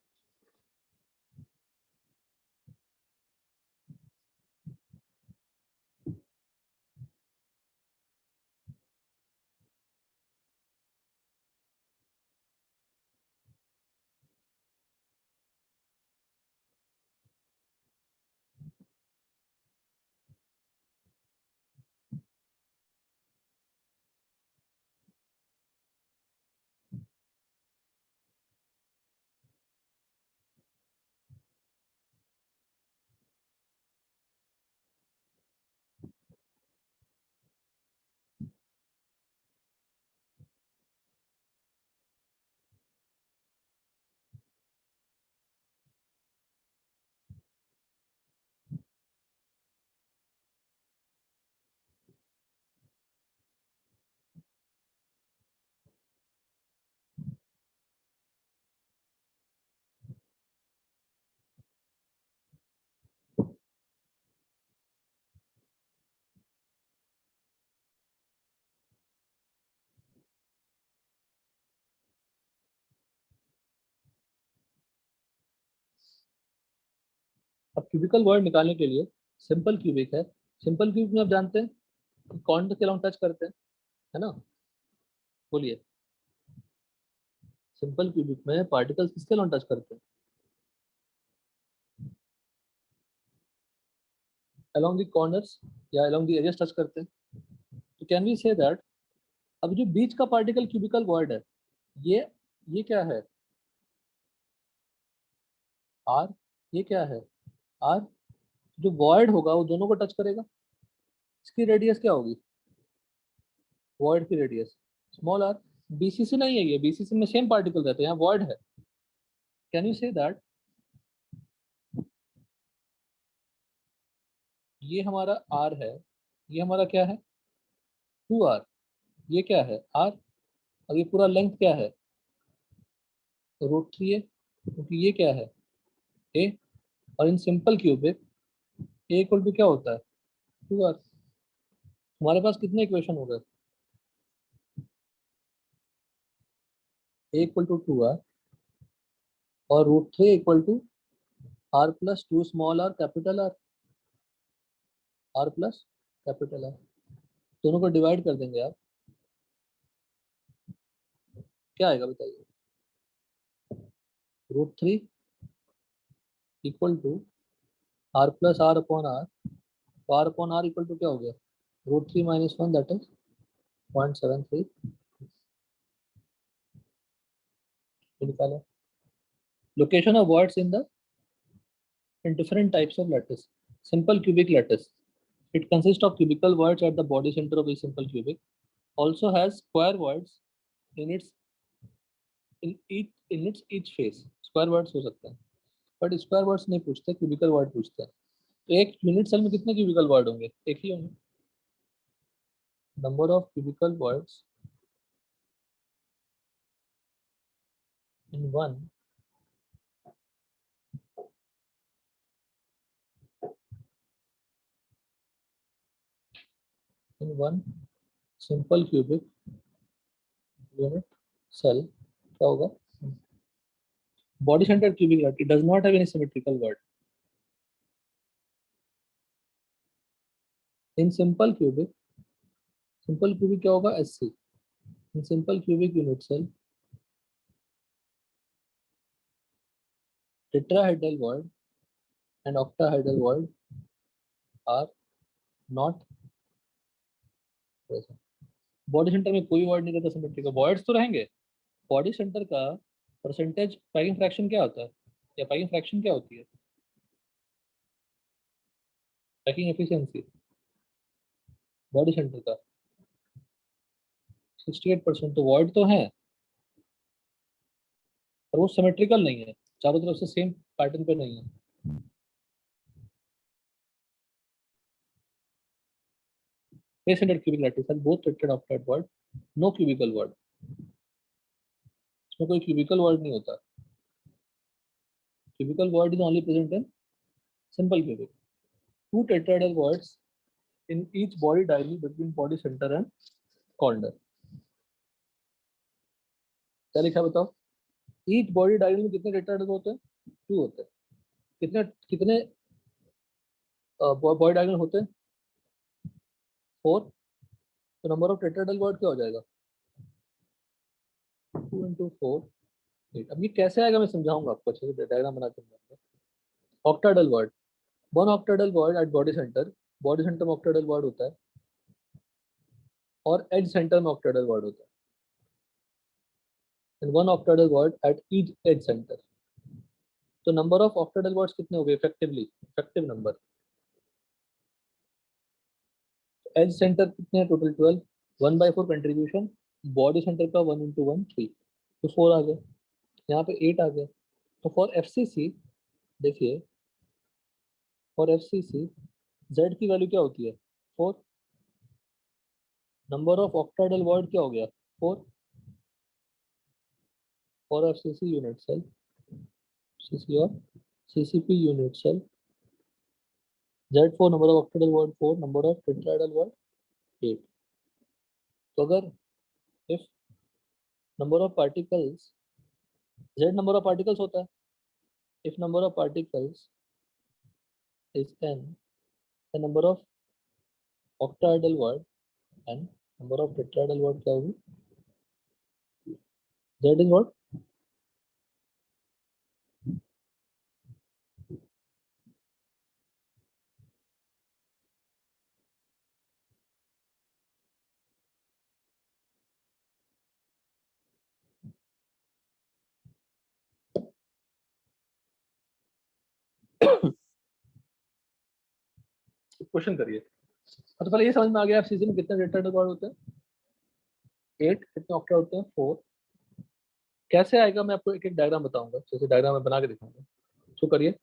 अब क्यूबिकल वर्ड निकालने के लिए सिंपल क्यूबिक है। सिंपल क्यूबिक में आप जानते हैं कि कौन के अलॉन्ग टच करते हैं, है ना? बोलिए। सिंपल क्यूबिक में पार्टिकल्स किसके अलॉन्ग टच करते हैं? along the corners या along the edges टच करते हैं। तो कैन वी से दैट अब जो बीच का पार्टिकल क्यूबिकल वर्ड है, ये क्या है? R। ये क्या है? R। जो वॉइड होगा वो दोनों को टच करेगा। इसकी रेडियस क्या होगी? वॉइड की रेडियस स्मॉल r। BCC नहीं है, ये BCC में सेम पार्टिकल रहते हैं, यहाँ वॉइड है। कैन यू से दैट ये हमारा R है, ये हमारा क्या है? 2R। ये क्या है? R। और ये पूरा लेंथ क्या है? √3 है, क्योंकि ये क्या है? A। और in simple cubic A equal to क्या होता है? 2R। हमारे पास कितने इक्वेशन हो गए? A इक्वल टू 2R, और root 3 equal to are plus 2 small R capital R, R plus capital R, दोनों को डिवाइड कर देंगे आप, क्या आएगा बताइए। Root 3 equal to are plus R upon R, तो R upon are equal to क्या हो गया, रूट 3 माइनस 1 दैट इज 0.73 निकाला। Location of words in different types of lattice. Simple cubic lattice. It consists of cubical words at the body center of a simple cubic. Also has square words in its face. Square words हो सकते हैं, but square words नहीं पूछते, cubical word पूछते हैं। तो एक unit cell में कितने cubical word होंगे, एक ही होंगे। Number of cubical words in one simple cubic unit cell क्या होगा, body center cubic lattice. It does not have any symmetrical word. In simple cubic क्या होगा, SC. In simple cubic unit cell, tetrahedral word and octahedral word are not present. Body centre में कोई word नहीं रहता symmetry का, words तो रहेंगे। Body centre का परसेंटेज पैकिंग फ्रैक्शन क्या होता है, या पैकिंग फ्रैक्शन क्या होती है, पैकिंग एफिशिएंसी बॉडी सेंटर का 68%। तो वर्ड तो है पर वो सिमेट्रिकल नहीं है, चारों तरफ से सेम पैटर्न पे नहीं है। Face centre cubic lattice has both tetrad octad void, no cubical void. इसमें कोई क्यूबिकल वर्ड नहीं होता, cubical void is only present in simple cubic. Two tetrahedral voids in each body diagonal between body center and corner। क्या लिखा है बताओ, each body diagonal में कितने टेट्राहेड्रल होते हैं, 2 होते हैं। कितने कितने बॉडी डायगोनल होते हैं, 4। तो नंबर ऑफ टेट्राहेड्रल वर्ड क्या हो जाएगा, 2 into 4 8। अब ये कैसे आएगा मैं समझाऊंगा आपको अच्छे से, डायग्राम बना के समझाऊंगा। Octahedral void, one octahedral void at body centre में ऑक्टाहेड्रल वर्ड होता है, और एज सेंटर में ऑक्टाहेड्रल वर्ड होता है, and one octahedral void at each edge centre. तो नंबर ऑफ ऑक्टाहेड्रल वर्ड्स कितने हो गए effectively, effective number. Edge centre कितने हैं टोटल 12, 1/4 कंट्रीब्यूशन, बॉडी सेंटर का 1 into 1 3, तो 4 आ गए, यहाँ पे 8 आ गए। तो फॉर एफसीसी देखिए, फॉर एफसीसी जेड की वैल्यू क्या होती है, 4। नंबर ऑफ ऑक्टाहेड्रल वर्ड क्या हो गया, 4। For FCC unit cell, CC और CCP unit cell, Z4 number of octahedral word 4, number of tetrahedral word 8। तो अगर if number of particles, Z number of particles होता है, if number of particles is n, the number of octahedral word and number of tetrahedral word क्या होगी, Z is what, question करिए। तो पहले ये समझ में आ गया एफसीसी में कितने टेट्राहेड्रल वर्ड होते हैं, 8। कितने ऑक्टा होते हैं, 4। कैसे आएगा मैं आपको एक एक डायग्राम बताऊंगा, जैसे डायग्राम में बना के दिखाऊंगा। तो करिए।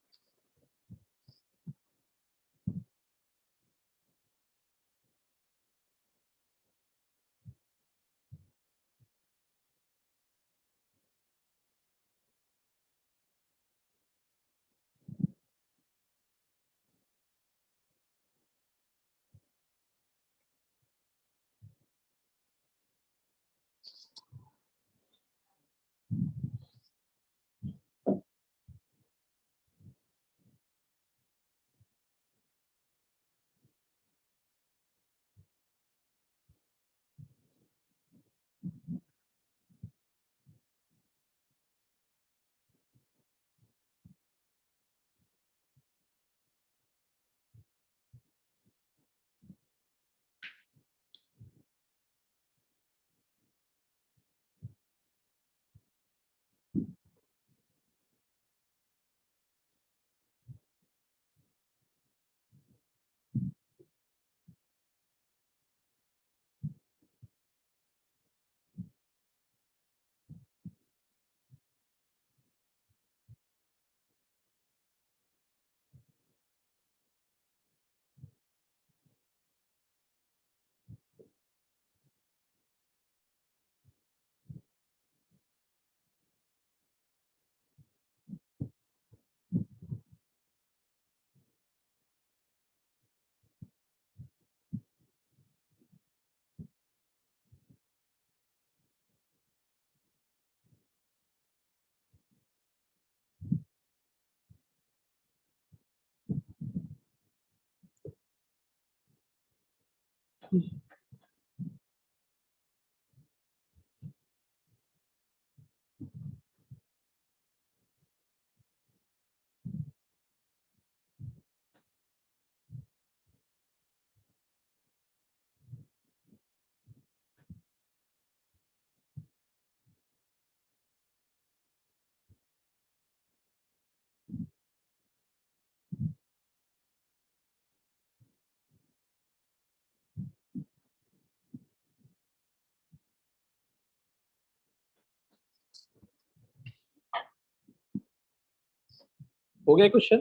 हो गया क्वेश्चन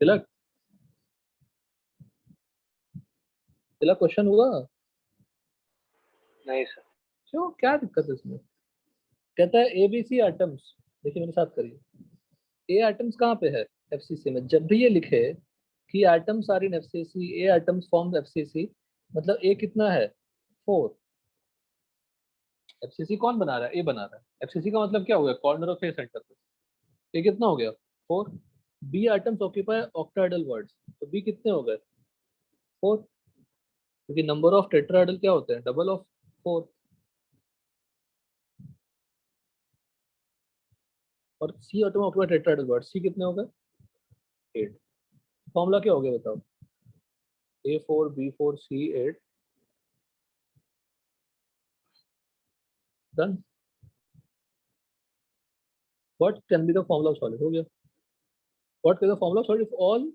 तिलक? तिलक क्वेश्चन हुआ? नहीं सर। क्यों, क्या दिक्कत है इसमें? कहता है एबीसी एटम्स, देखिए मेरे साथ करिए। ए एटम्स कहाँ पे है? एफसीसी में। जब भी ये लिखे कि atoms are in FCC, A atoms form FCC, मतलब ए कितना है? 4। एफसीसी कौन बना रहा है? ए बना रहा है। एफसीसी का मतलब क्या हो गया? कॉर्नर ऑफ ए सेंटर पे। ए कितना हो गया? 4। B atoms occupy octahedral voids, तो बी कितने हो गए? 4, क्योंकि नंबर ऑफ टेट्राहेड्रल क्या होते हैं? Double of 4। और C atom occupy tetrahedral void, C कितने हो गए? 8। फॉर्मूला क्या हो गया बताओ? A4 B4 C8। Done. What can be the formula of solid? हो गया। What is the formula of solid if all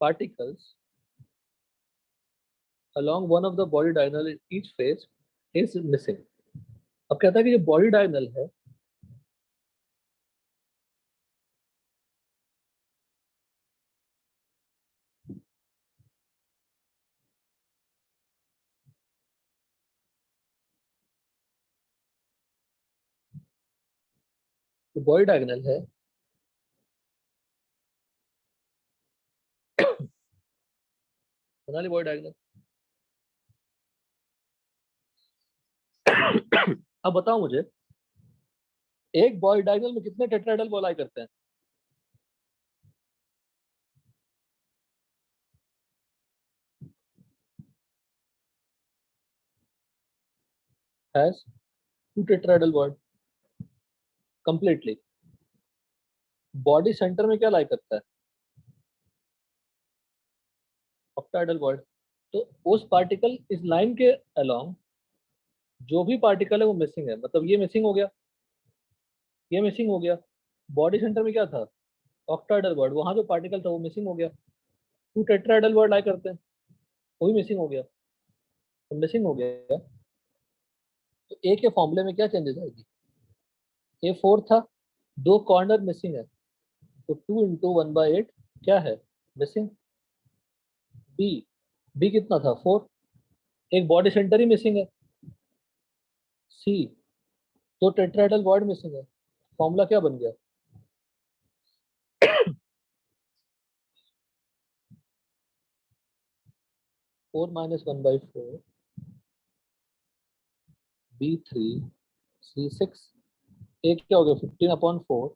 particles along one of the body diagonal in each phase is missing? अब कहता है कि जो body diagonal है, जो body diagonal है, बना ली बॉडी डायगोनल। अब बताओ मुझे, एक बॉडी डायगोनल में कितने टेट्राहेड्रल बोलाई करते हैं? Has 2 tetrahedral word completely. Body centre में क्या लाई करता है? Octahedral word. तो उस पार्टिकल इस लाइन के अलोंग जो भी पार्टिकल है वो मिसिंग है, मतलब ये मिसिंग हो गया, ये मिसिंग हो गया। बॉडी सेंटर में क्या था? ऑक्टाहेड्रल वर्ड, वहां जो पार्टिकल था वो मिसिंग हो गया। 2 टेट्राहेड्रल वर्ड लाई करते हैं, वो भी मिसिंग हो गया। तो मिसिंग हो गया, तो ए के फॉर्मूले में क्या चेंजेस आएगी? ए 4 था, 2 कॉर्नर मिसिंग है, तो 2 इंटू 1/8 क्या है? मिसिंग। बी, बी कितना था? 4। एक बॉडी सेंटर ही मिसिंग है। सी, 2 टेट्राहेड्रल वर्ड मिसिंग है। फॉर्मूला क्या बन गया? 4 माइनस 1/4 B3 C6। एक क्या हो गया? 15/4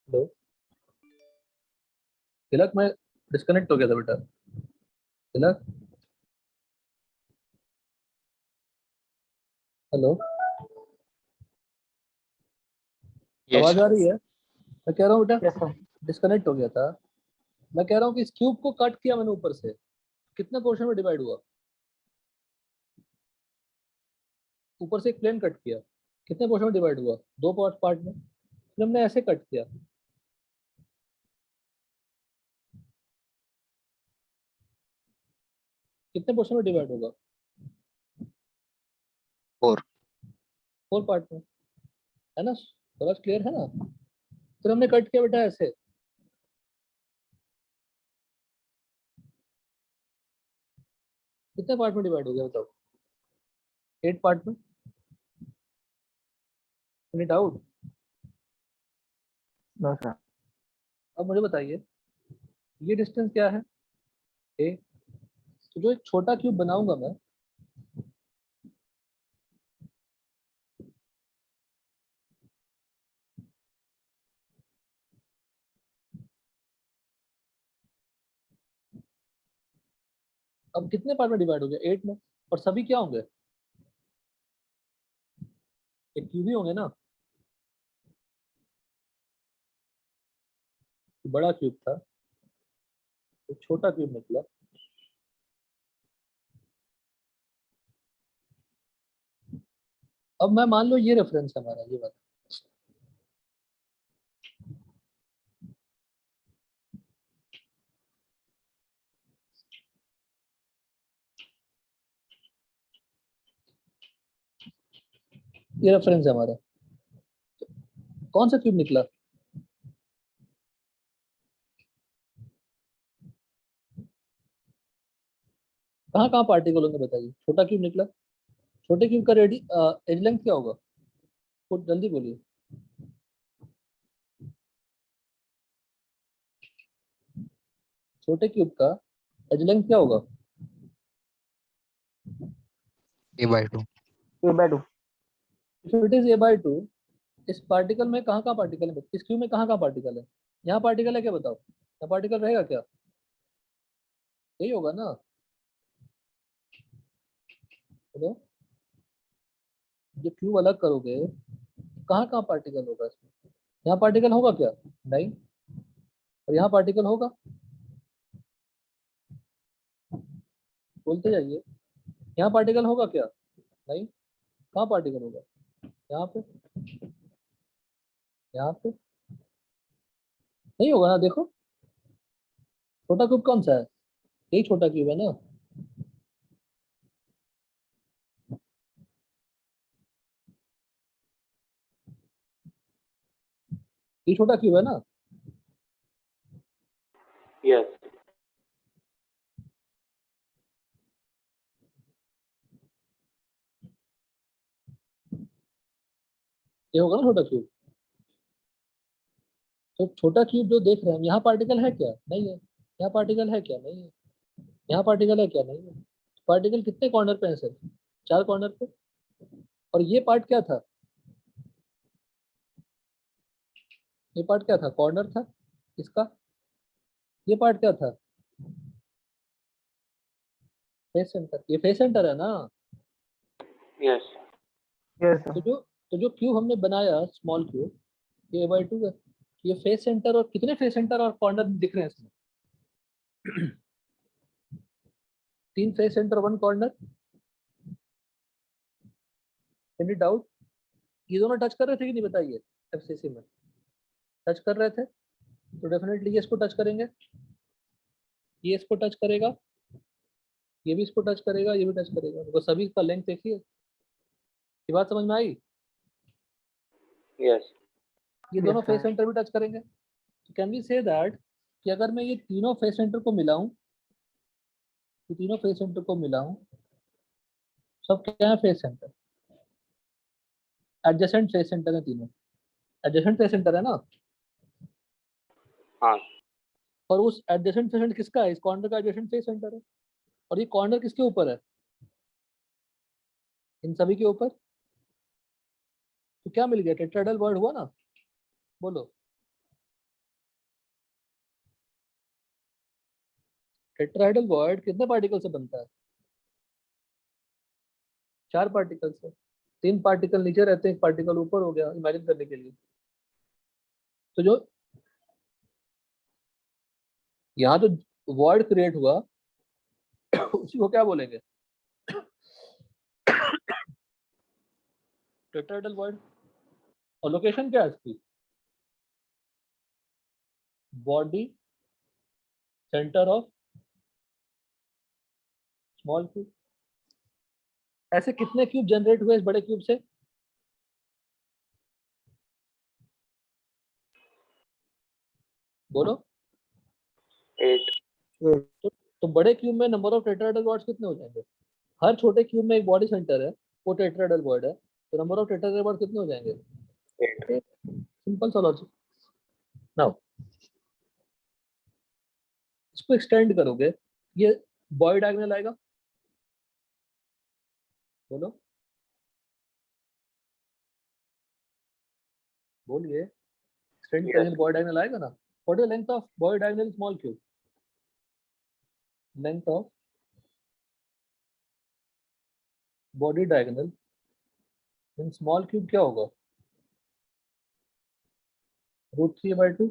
हेलो तिलक, मैं डिस्कनेक्ट हो गया था बेटा। तिलक, हेलो, Yes, आवाज आ रही है? मैं कह रहा हूँ बेटा, यस सर। डिस्कनेक्ट हो गया था। मैं कह रहा हूँ कि इस क्यूब को कट किया मैंने ऊपर से, कितने पोर्शन में डिवाइड हुआ? ऊपर से एक प्लेन कट किया, कितने पोर्शन में डिवाइड हुआ? दो पार्ट में। फिर हमने ऐसे कट किया, कितने पोर्शन में डिवाइड होगा? 4. 4 पार्ट में, है ना? समझ क्लियर है ना? फिर हमने कट किया बेटा ऐसे, कितने पार्ट में डिवाइड हो गया बताओ? 8 पार्ट में। Any doubt? No sir. अब मुझे बताइए, ये डिस्टेंस क्या है? ए। तो जो एक छोटा क्यूब बनाऊंगा मैं, अब कितने पार्ट में डिवाइड हो गया? 8 में। और सभी क्या होंगे? एक क्यूब ही होंगे ना। बड़ा क्यूब था, एक छोटा क्यूब निकला। अब मैं मान लो ये रेफरेंस है हमारा, ये वाला। ये रेफरेंस है हमारा। कौन सा क्यूब निकला? कहाँ कहाँ पार्टिकल होंगे बताइए? छोटा क्यूब निकला। छोटे क्यूब का एज लेंथ क्या होगा? कुछ जल्दी बोलिए। छोटे क्यूब का एज लेंथ क्या होगा? A/2. A/2। If it is A/2, इस पार्टिकल में कहाँ कहाँ पार्टिकल है? इस क्यूब में कहाँ कहाँ पार्टिकल है? यहाँ पार्टिकल है क्या बताओ? यहाँ पार्टिकल रहेगा क्या? यही होगा ना। हेलो, जो क्यूब अलग करोगे, कहाँ कहाँ पार्टिकल होगा इसमें? यहाँ पार्टिकल होगा क्या? नहीं। और यहाँ पार्टिकल होगा? बोलते जाइए। यहाँ पार्टिकल होगा क्या? नहीं। कहाँ पार्टिकल होगा? यहाँ पे, यहाँ पे नहीं होगा ना। देखो, छोटा क्यूब कौन सा है? यही छोटा क्यूब है ना। ये छोटा क्यूब है ना। Yes. ये होगा ना छोटा क्यूब। तो छोटा क्यूब जो देख रहे हैं, यहाँ पार्टिकल है क्या? नहीं है। यहाँ पार्टिकल है क्या? नहीं है। यहाँ पार्टिकल है क्या? नहीं है। पार्टिकल कितने कॉर्नर पे है सर? 4 कॉर्नर पे। और ये पार्ट क्या था? ये पार्ट क्या था? कॉर्नर था इसका। ये पार्ट क्या था? Face centre. ये फेस सेंटर है ना। Yes. यस तो सर। जो क्यूब हमने बनाया, स्मॉल क्यूब, ये A/2 है। ये फेस सेंटर, और कितने फेस सेंटर और कॉर्नर दिख रहे हैं इसमें? 3 face centre, 1 corner. Any doubt? ये दोनों टच कर रहे थे कि नहीं बताइए? एफसीसी में टच कर रहे थे, तो डेफिनेटली ये इसको टच करेंगे, ये इसको टच करेगा, ये भी इसको टच करेगा, ये भी टच करेगा। तो सभी का लेंथ देखिए। ये बात समझ में आई? Yes. ये Yes, दोनों फेस sir. सेंटर भी टच करेंगे। तो कैन वी से दैट कि अगर मैं ये तीनों फेस सेंटर को मिलाऊं, ये तीनों फेस सेंटर को मिलाऊं, सब क्या है? Face centre. Adjacent face centre है तीनों। एडजेसेंट फेस सेंटर है ना। हाँ. और उस एडजेसेंट फेस सेंटर किसका है? इस कॉर्नर का एडजेसेंट फेस सेंटर है। और ये कॉर्नर किसके ऊपर है? इन सभी के ऊपर। तो क्या मिल गया? टेट्राहेड्रल वर्ड हुआ ना। बोलो। टेट्राहेड्रल वॉइड कितने पार्टिकल से बनता है? 4 पार्टिकल से। 3 पार्टिकल नीचे रहते हैं, 1 पार्टिकल ऊपर हो गया, इमेजिन करने के लिए। तो जो यहाँ जो वॉइड क्रिएट हुआ उसी को क्या बोलेंगे? Tetrahedral void. और लोकेशन क्या है इसकी? Body centre of small cube. ऐसे कितने क्यूब जनरेट हुए इस बड़े क्यूब से? बोलो। 8. तो बड़े क्यूब में नंबर ऑफ टेट्राहेड्रल वॉइड्स कितने हो जाएंगे? हर छोटे क्यूब में एक बॉडी सेंटर है, वो टेट्राहेड्रल वॉइड है, तो नंबर ऑफ टेट्राहेड्रल वॉइड कितने हो जाएंगे? 8. सिंपल सा लॉजिक। नाउ इसको एक्सटेंड करोगे, ये बॉडी डायगोनल आएगा। बोलो बोलिए। Extend Yes. करेंगे बॉडी डायगोनल आएगा ना। What is length of body diagonal small cube? Length of body diagonal in small cube क्या होगा? √3/2।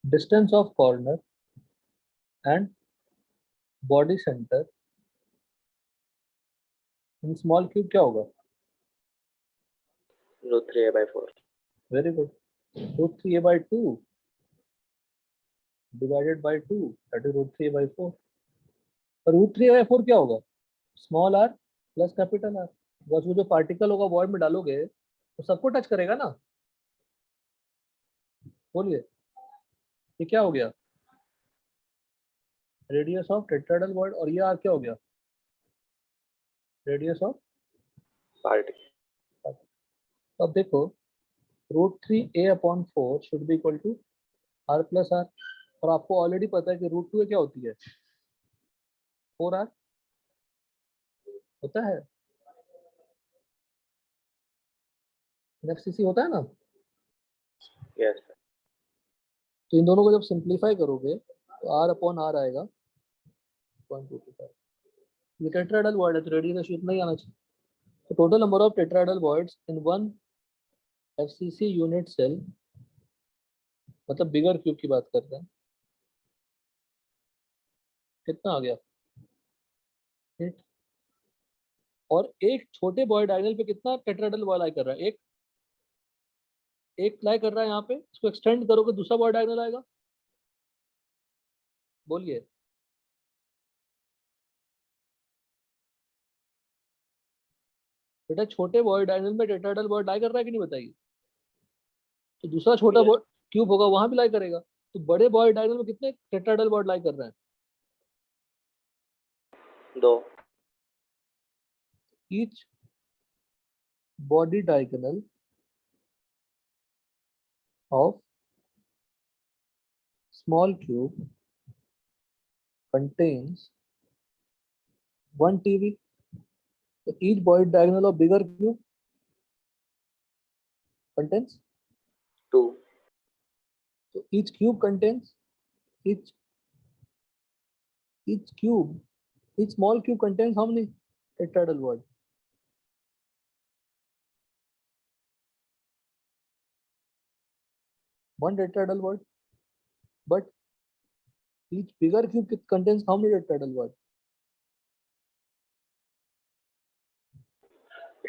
Distance of corner and body centre in small cube क्या होगा? √3/4. Very good. √3/2 divided by 2, that is √3/4। और √3/4 क्या होगा? Small r plus capital R। बस वो जो पार्टिकल होगा वॉइड में डालोगे तो सबको टच करेगा ना। बोलिए ये क्या हो गया? Radius of tetrahedral void. और ये r क्या हो गया? Radius of Party. अब देखो √3a/4 should be equal to r plus r। और आपको ऑलरेडी पता है कि √2a क्या होती है? 4r होता है। एनएफसीसी होता है ना। Yes. तो इन दोनों को जब सिंप्लीफाई करोगे तो r/r आएगा 0.225। ये टेट्राहेड्रल वॉइड है तो रेडियस इतना ही आना चाहिए। तो total number of tetrahedral voids in one FCC unit cell, मतलब बिगर क्यूब की बात कर रहे हैं, कितना आ गया? 8। और एक छोटे बॉडी डायगोनल पे कितना टेट्राहेड्रल वॉइड लाई कर रहा है? एक लाई कर रहा है यहाँ पे। इसको एक्सटेंड करोगे दूसरा बॉडी डायगोनल आएगा। बोलिए। बेटा छोटे बॉडी डायगोनल में टेट्राहेड्रल वॉइड लाई कर रहा है कि नहीं बताइए? तो दूसरा छोटा Yes. क्यूब होगा वहां भी लाई करेगा। तो बड़े बॉडी डायगोनल में कितने टेट्राहेड्रल वॉइड लाई कर रहे हैं? 2. Each body diagonal of small cube contains 1 TeV. So each body diagonal of bigger cube contains. 2. So each cube contains each small cube contains how many tetrahedral word? One tetrahedral word. But each bigger cube contains how many tetrahedral word?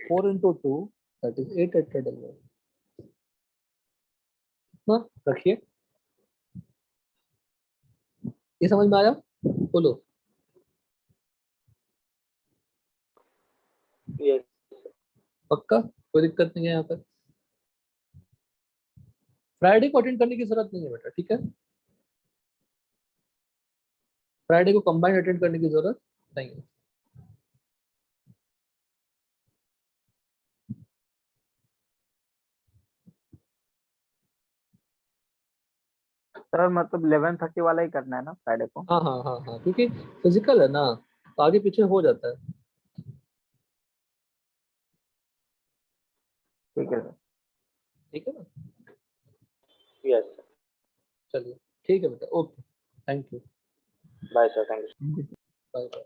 4 into 2, that is 8 tetrahedral word. ना रखिए। ये समझ में आया? बोलो। Yes. पक्का कोई दिक्कत नहीं है यहाँ पर। फ्राइडे को अटेंड करने की जरूरत नहीं है बेटा, ठीक है। फ्राइडे को कंबाइंड अटेंड करने की जरूरत नहीं है। सर मतलब 11:30 वाला ही करना है ना फ्राइडे को? हाँ हाँ हाँ हाँ, क्योंकि फिजिकल है ना, तो आगे पीछे हो जाता है। ठीक है सर। ठीक है ना। यस सर, चलिए ठीक है बेटा, okay, thank you, bye sir, thank you. Bye bye.